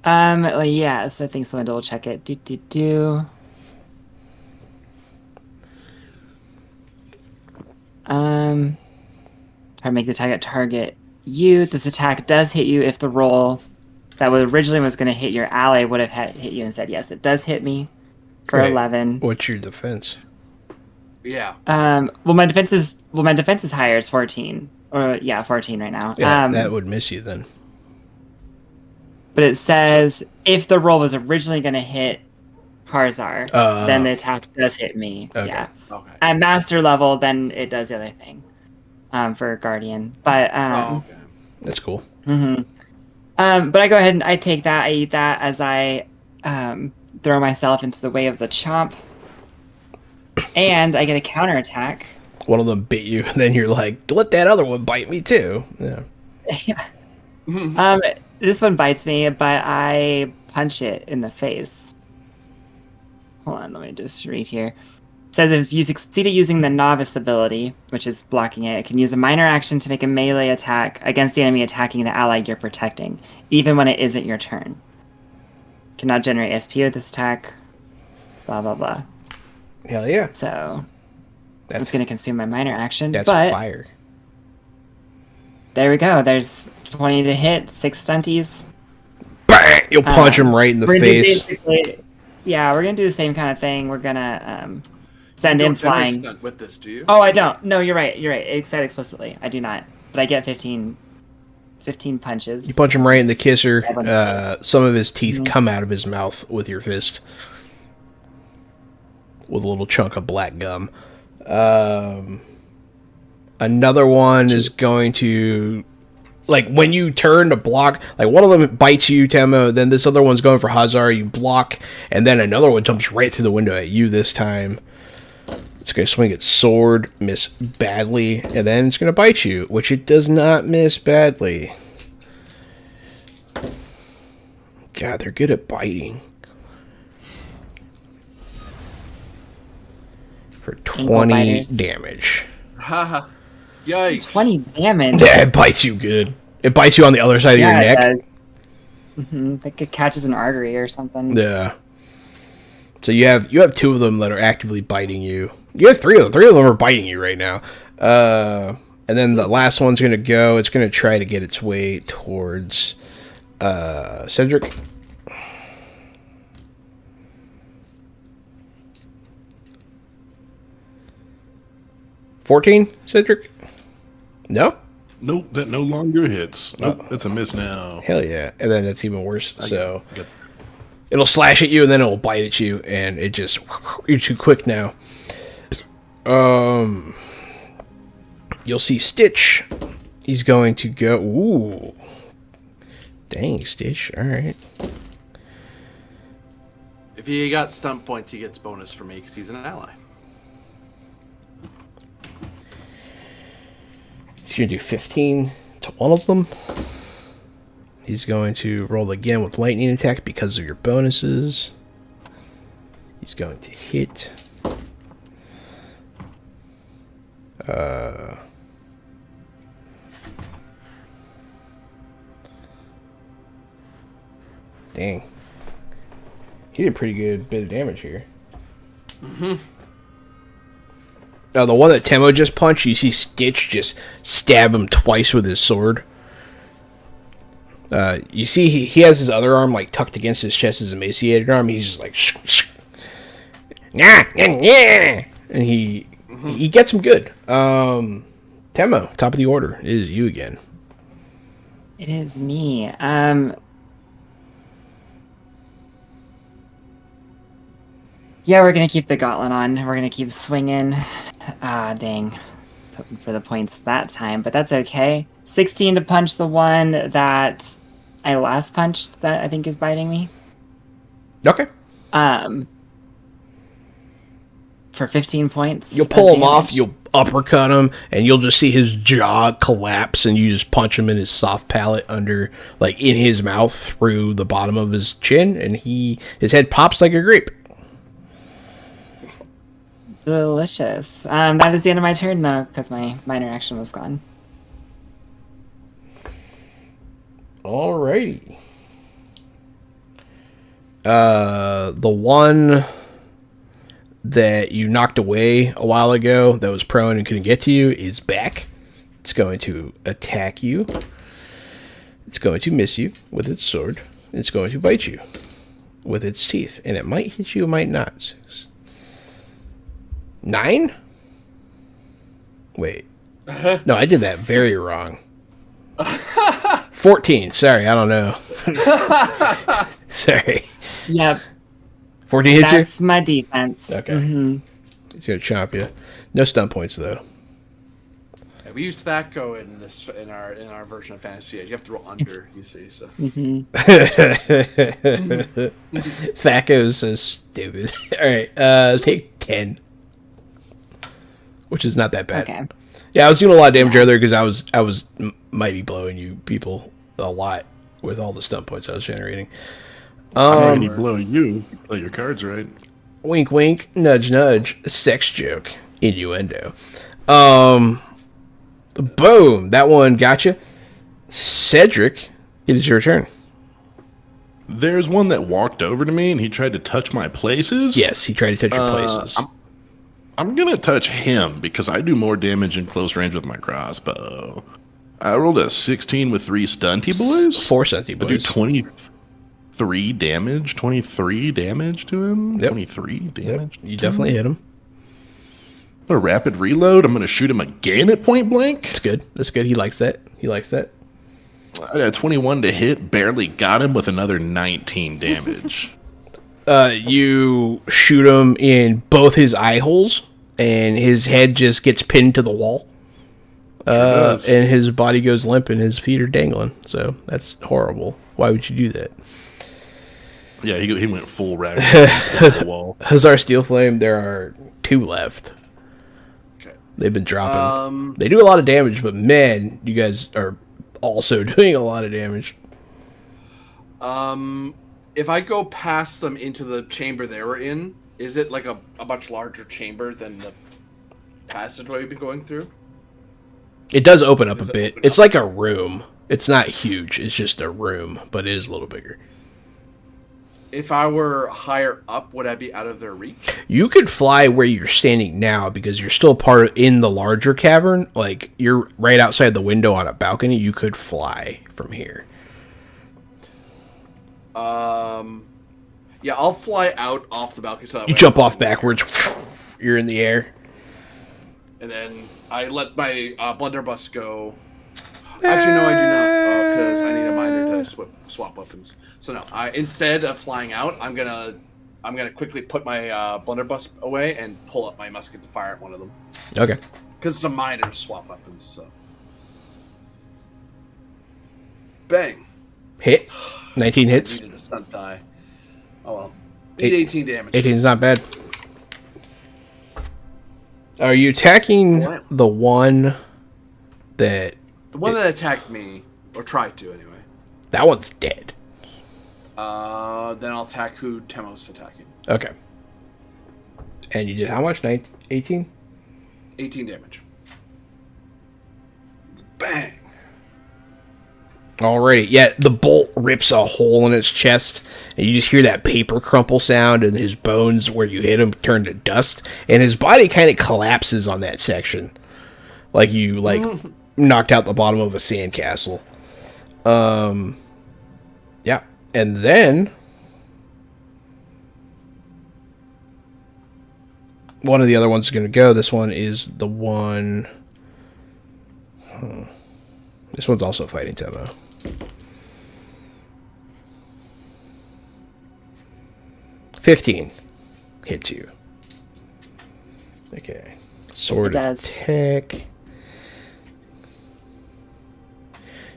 Well, yes, I think so. I double check it. Do. Try to make the target you. This attack does hit you if the roll that originally was going to hit your ally would have hit you instead. Yes, it does hit me for Wait, 11. What's your defense? Yeah. Well, my defense is higher. It's 14. Or yeah, 14 right now. Yeah, that would miss you then. But it says if the roll was originally going to hit Harzar, then the attack does hit me. Okay. Yeah. Okay. At master level, then it does the other thing for Guardian. But Okay. That's cool. but I go ahead and I take that. I eat that as I throw myself into the way of the chomp, and I get a counterattack. one of them bit you, and then you're like, let that other one bite me too. Yeah. This one bites me, but I punch it in the face. Hold on, let me just read here. It says if you succeed at using the novice ability, which is blocking it, it can use a minor action to make a melee attack against the enemy attacking the ally you're protecting, even when it isn't your turn. Cannot generate SP with this attack. Blah blah blah. Hell yeah. So that's going to consume my minor action. That's but fire. There we go. There's 20 to hit, 6 stunties. Bang! You'll punch him right in the face. Yeah, we're going to do the same kind of thing. We're going to send him flying. Stunt with this, do you? Oh, I don't. No, you're right. It said explicitly. I do not. But I get 15 punches. You punch him right in the kisser. Some of his teeth come out of his mouth with your fist. With a little chunk of black gum. Another one is going to, like, when you turn to block, like, one of them bites you, Temo, then this other one's going for Hazar, you block, and then another one jumps right through the window at you this time. It's going to swing its sword, miss badly, and then it's going to bite you, which it does not miss badly. God, they're good at biting. For 20 damage. Haha. Yikes. 20 damage? Yeah, it bites you good. It bites you on the other side of your neck. It does. Like it catches an artery or something. Yeah. So you have 2 of them that are actively biting you. You have 3 of them. 3 of them are biting you right now. And then the last one's going to go. It's going to try to get its way towards Cedric. $14, Cedric? No? Nope, that no longer hits. Nope, that's a miss now. Hell yeah. And then that's even worse. So it'll slash at you and then it'll bite at you, and it just, you're too quick now. You'll see Stitch. He's going to go. Ooh. Dang, Stitch. All right. If he got stunt points, he gets bonus for me because he's an ally. He's going to do 15 to one of them. He's going to roll again with lightning attack because of your bonuses. He's going to hit. Dang. He did a pretty good bit of damage here. The one that Temo just punched, you see Stitch just stab him twice with his sword. You see he has his other arm like tucked against his chest, his emaciated arm. He's just like, nah, and he gets him good. Temo, top of the order. It is you again. It is me. Yeah, we're gonna keep the gauntlet on. We're gonna keep swinging. Ah, dang. I was hoping for the points that time, but that's okay. 16 to punch the one that I last punched that I think is biting me. Okay. For 15 points. You'll pull him off, you'll uppercut him, and you'll just see his jaw collapse, and you just punch him in his soft palate under, like, in his mouth through the bottom of his chin, and his head pops like a grape. Delicious. That is the end of my turn, though, because my minor action was gone. Alrighty. The one that you knocked away a while ago that was prone and couldn't get to you is back. It's going to attack you. It's going to miss you with its sword. It's going to bite you with its teeth. And it might hit you, it might not. 9? Wait. No, I did that very wrong. 14. Sorry, I don't know. Sorry. Yep. 14 hits you? That's my defense. Okay. He's going to chomp you. No stun points, though. Yeah, we use Thaco in our version of Fantasy Age. You have to roll under, you see. So. Thaco is so stupid. All right, take 10. which is not that bad. Okay. Yeah, I was doing a lot of damage earlier because I was mighty blowing you people a lot with all the stunt points I was generating. I'm already blowing you. Play your cards right. Wink, wink, nudge, nudge, sex joke, innuendo. Boom, that one gotcha. Cedric, it is your turn. There's one that walked over to me and he tried to touch my places. Yes, he tried to touch your places. I'm gonna touch him because I do more damage in close range with my crossbow. I rolled a 16 with 3 stunty boys. 4 stunty I do boys. 23 damage. 23 damage to him. Yep. 23 damage. You definitely hit him. A rapid reload. I'm gonna shoot him again at point blank. That's good. That's good. He likes that. He likes that. I got 21 to hit. Barely got him with another 19 damage. You shoot him in both his eye holes, and his head just gets pinned to the wall. And his body goes limp, and his feet are dangling. So that's horrible. Why would you do that? Yeah, he went full rag the wall. Hussar Steelflame, there are 2 left. Okay. They've been dropping. They do a lot of damage, but man, you guys are also doing a lot of damage. If I go past them into the chamber they were in, is it like a much larger chamber than the passageway we've been going through? It does open up a bit. It's like a room. It's not huge. It's just a room, but it is a little bigger. If I were higher up, would I be out of their reach? You could fly where you're standing now because you're still in the larger cavern. Like, you're right outside the window on a balcony. You could fly from here. Yeah, I'll fly out off the balcony. So that You way jump off backwards. You're in the air. and then I let my blunderbuss go. Actually, no, I do not, because I need a miner to swap weapons. So no, instead of flying out, I'm gonna quickly put my blunderbuss away and pull up my musket to fire at one of them. Okay. Because it's a miner to swap weapons. So, bang! Hit. 19 hits. Needed a stunt die. Oh well. Need 18 damage. 18 is not bad. Are you attacking the one that... The one that attacked me, or tried to anyway. That one's dead. Then I'll attack who Temo's attacking. Okay. And you did how much? 18? 18 damage. Bang! Alrighty. Yeah, the bolt rips a hole in its chest, and you just hear that paper crumple sound, and his bones where you hit him turn to dust, and his body kind of collapses on that section. Like you, knocked out the bottom of a sandcastle. Yeah. And then... one of the other ones is going to go. This one is the one... This one's also fighting Temo. $15 hits you. Okay. Sword attack.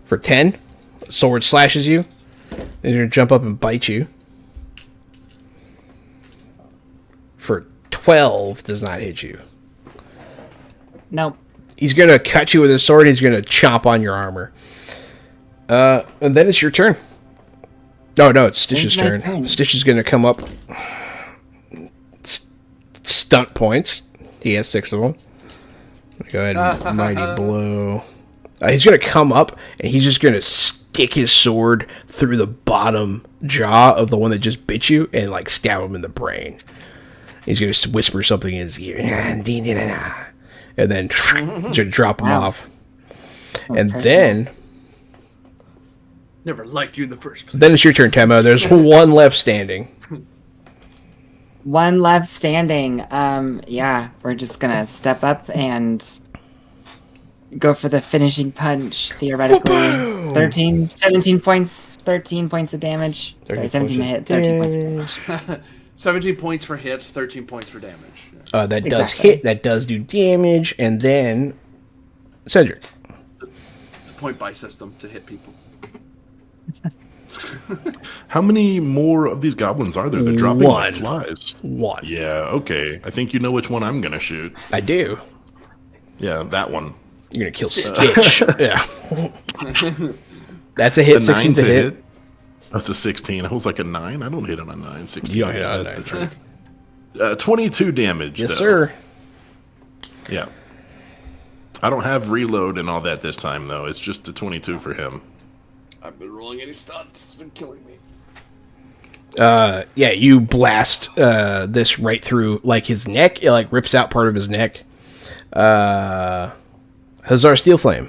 For 10, sword slashes you. Then you're going to jump up and bite you. For 12, does not hit you. Nope. He's going to cut you with his sword. He's going to chomp on your armor. And then it's your turn. No, it's Stitch's turn. Stitch is going to come up. Stunt points. He has 6 of them. Go ahead and mighty blow. He's going to come up, and he's just going to stick his sword through the bottom jaw of the one that just bit you and, stab him in the brain. He's going to whisper something in his ear. And then to drop him off. And then... Never liked you in the first place. Then it's your turn, Temo. There's one left standing. One left standing. Yeah, we're just going to step up and... go for the finishing punch, theoretically. 17 points, 13 points of damage. Sorry, 17 to hit, 13 points of damage. 17 points for hit, 13 points for damage. That does hit, that does do damage, and then... Cedric. It's a point-buy system to hit people. How many more of these goblins are there? They're dropping like flies. One. Yeah, okay. I think you know which one I'm going to shoot. I do. Yeah, that one. You're gonna kill Stitch. Yeah. That's a hit. 16's a hit. That's a 16. I was like a 9. I don't hit on a 9. 16. You don't hit on a That's 9. the trick. 22 damage. Yes, though. sir. Yeah. I don't have reload and all that this time, though. It's just the 22 for him. I've been rolling any stunts. It's been killing me. Yeah, you blast this right through like his neck. It like rips out part of his neck. Hazar Steel Flame.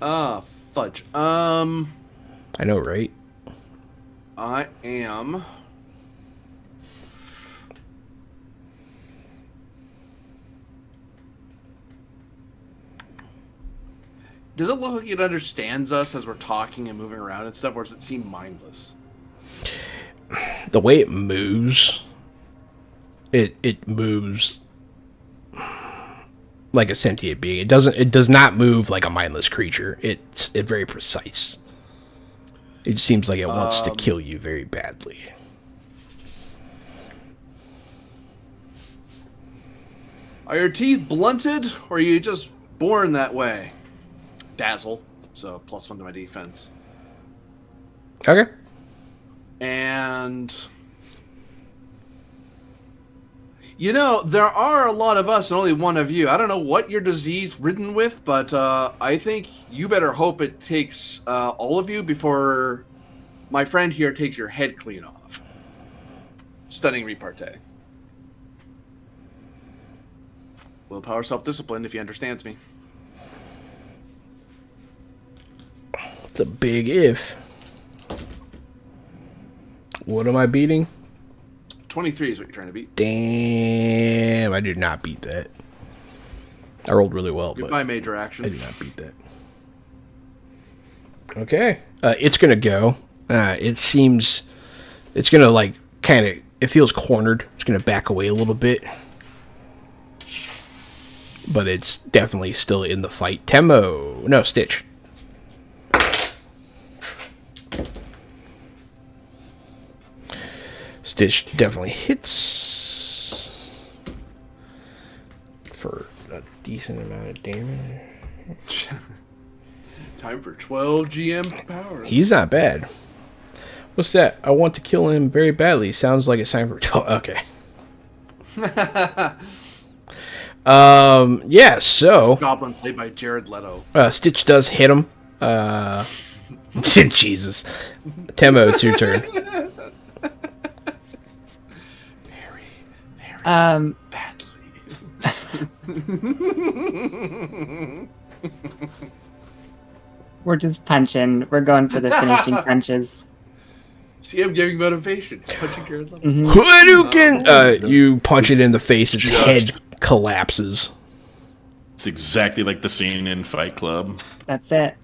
Fudge. I know, right? I am. Does it look like it understands us as we're talking and moving around and stuff, or does it seem mindless? The way it moves, it moves like a sentient being. It does not move like a mindless creature. It's very precise. It seems like it wants to kill you very badly. Are your teeth blunted, or are you just born that way? Dazzle, so +1 to my defense. Okay. And you know, there are a lot of us and only one of you. I don't know what you're disease ridden with, but I think you better hope it takes all of you before my friend here takes your head clean off. Stunning repartee. Willpower, self-discipline, if he understands me. It's a big if. What am I beating? 23 is what you're trying to beat. Damn, I did not beat that. I rolled really well, Goodbye, but major action. I did not beat that. Okay. It's going to go. It seems... It's going to, like, kind of... It feels cornered. It's going to back away a little bit. But it's definitely still in the fight. Temo. No, Stitch. Stitch definitely hits for a decent amount of damage. Time for 12 GM power. He's not bad. What's that? I want to kill him very badly. Sounds like it's time for 12. Okay. Yeah, so Goblin played by Jared Leto. Stitch does hit him. Jesus. Temo, it's your turn. Badly. We're just punching. We're going for the finishing punches. See him giving motivation. Punching Jared Leto. Hadouken! You punch it in the face, its head collapses. It's exactly like the scene in Fight Club. That's it.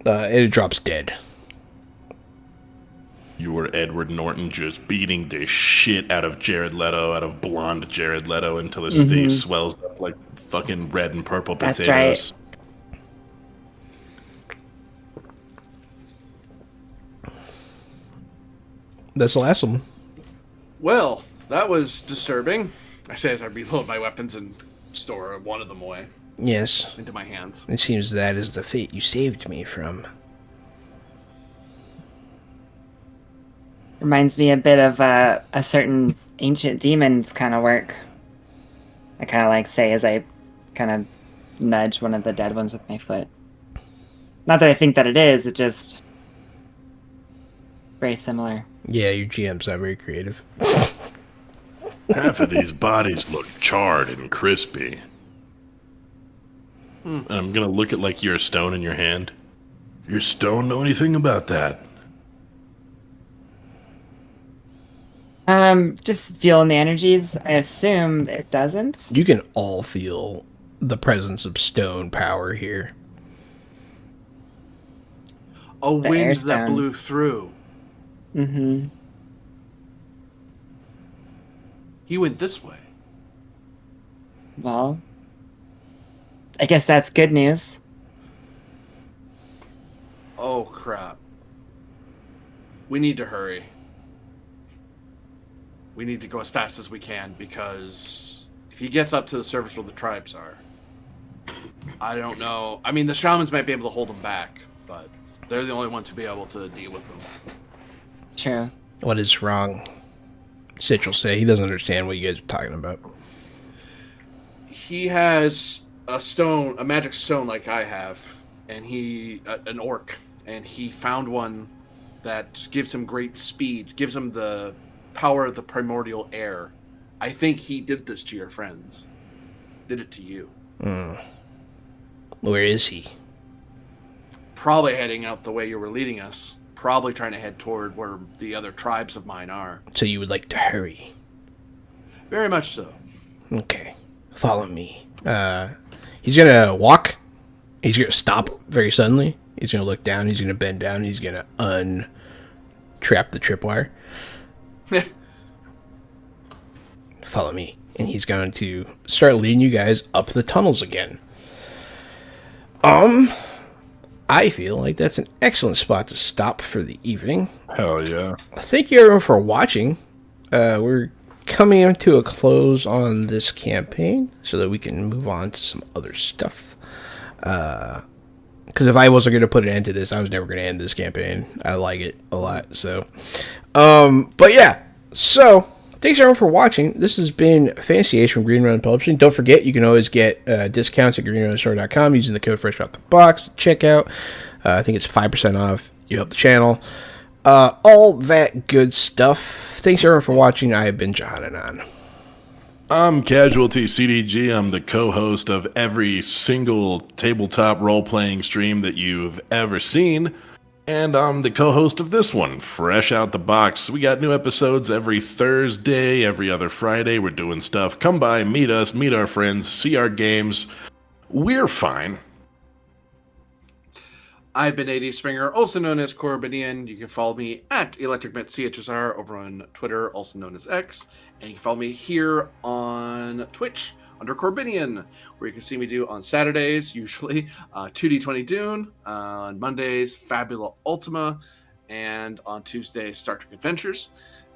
And it drops dead. You were Edward Norton just beating the shit out of Jared Leto, out of blonde Jared Leto, until his face swells up like fucking red and purple potatoes. That's right. That's the last one. Well, that was disturbing. I say as I reload my weapons and store one of them away Yes. into my hands. It seems that is the fate you saved me from. Reminds me a bit of a certain ancient demon's kind of work. I kind of like say as I kind of nudge one of the dead ones with my foot. Not that I think that it is, it just very similar. Yeah, your GM's not very creative. Half of these bodies look charred and crispy. I'm gonna look at like your stone in your hand. Your stone know anything about that? Just feeling the energies. I assume it doesn't. You can all feel the presence of stone power here. A wind that airstone. blew through. Mm-hmm. He went this way. Well, I guess that's good news. Oh, crap. We need to hurry. We need to go as fast as we can, because if he gets up to the surface where the tribes are, I don't know. I mean, the shamans might be able to hold him back, but they're the only ones to be able to deal with him. True. What is wrong? Sitch will say he doesn't understand what you guys are talking about. He has a magic stone like I have, and an orc, and he found one that gives him great speed, gives him the power of the primordial air. I think he did this to your friends. Did it to you. Where is he? Probably heading out the way you were leading us. Probably trying to head toward where the other tribes of mine are. So you would like to hurry? Very much so. Okay. Follow me. He's gonna walk. He's gonna stop very suddenly. He's gonna look down. He's gonna bend down. He's gonna untrap the tripwire. Follow me. And he's going to start leading you guys up the tunnels again. I feel like that's an excellent spot to stop for the evening. Hell yeah. Thank you everyone for watching. We're coming to a close on this campaign so that we can move on to some other stuff. Because if I wasn't going to put an end to this, I was never going to end this campaign. I like it a lot. So, but yeah. So, thanks everyone for watching. This has been Fantasy Age from Green Run Publishing. Don't forget, you can always get discounts at greenrunstore.com using the code Fresh Out the Box. Check out. I think it's 5% off. You help the channel. All that good stuff. Thanks everyone for watching. I have been John Anon. I'm Casualty CDG. I'm the co-host of every single tabletop role-playing stream that you've ever seen. And I'm the co-host of this one, Fresh Out the Box. We got new episodes every Thursday, every other Friday. We're doing stuff. Come by, meet us, meet our friends, see our games. We're fine. I've been AD Springer, also known as Corbinian. You can follow me at ElectricMetCHSR over on Twitter, also known as X. And you can follow me here on Twitch under Corbinian, where you can see me do on Saturdays, usually 2D20 Dune, on Mondays, Fabula Ultima, and on Tuesdays, Star Trek Adventures.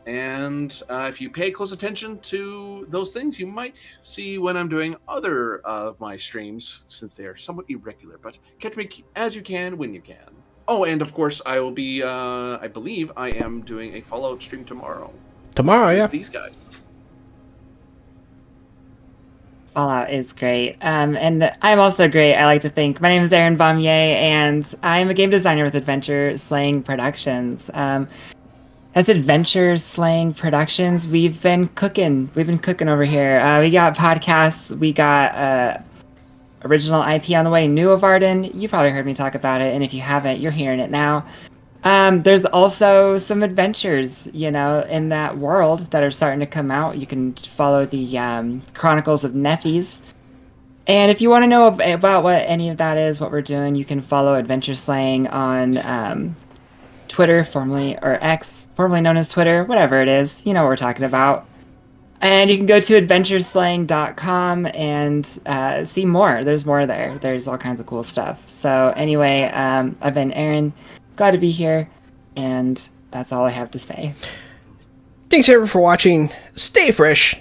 And if you pay close attention to those things, you might see when I'm doing other of my streams, since they are somewhat irregular. But catch me as you can, when you can. Oh, and of course, I will be, I believe I am doing a Fallout stream tomorrow. Tomorrow, yeah. With these guys. Fallout is great. And I'm also great, I like to think. My name is Aaron Baumier, and I'm a game designer with Adventure Slaying Productions. As Adventure Slaying Productions, we've been cooking. We've been cooking over here. We got podcasts. We got original IP on the way, New of Arden. You probably heard me talk about it, and if you haven't, you're hearing it now. There's also some adventures, in that world that are starting to come out. You can follow the Chronicles of Nephies. And if you want to know about what any of that is, what we're doing, you can follow Adventure Slaying on Twitter, formerly, or X, formerly known as Twitter, whatever it is. You know what we're talking about. And you can go to adventureslaying.com and see more. There's more there. There's all kinds of cool stuff. So anyway, I've been Aaron. Glad to be here, and that's all I have to say. Thanks everyone for watching. Stay fresh.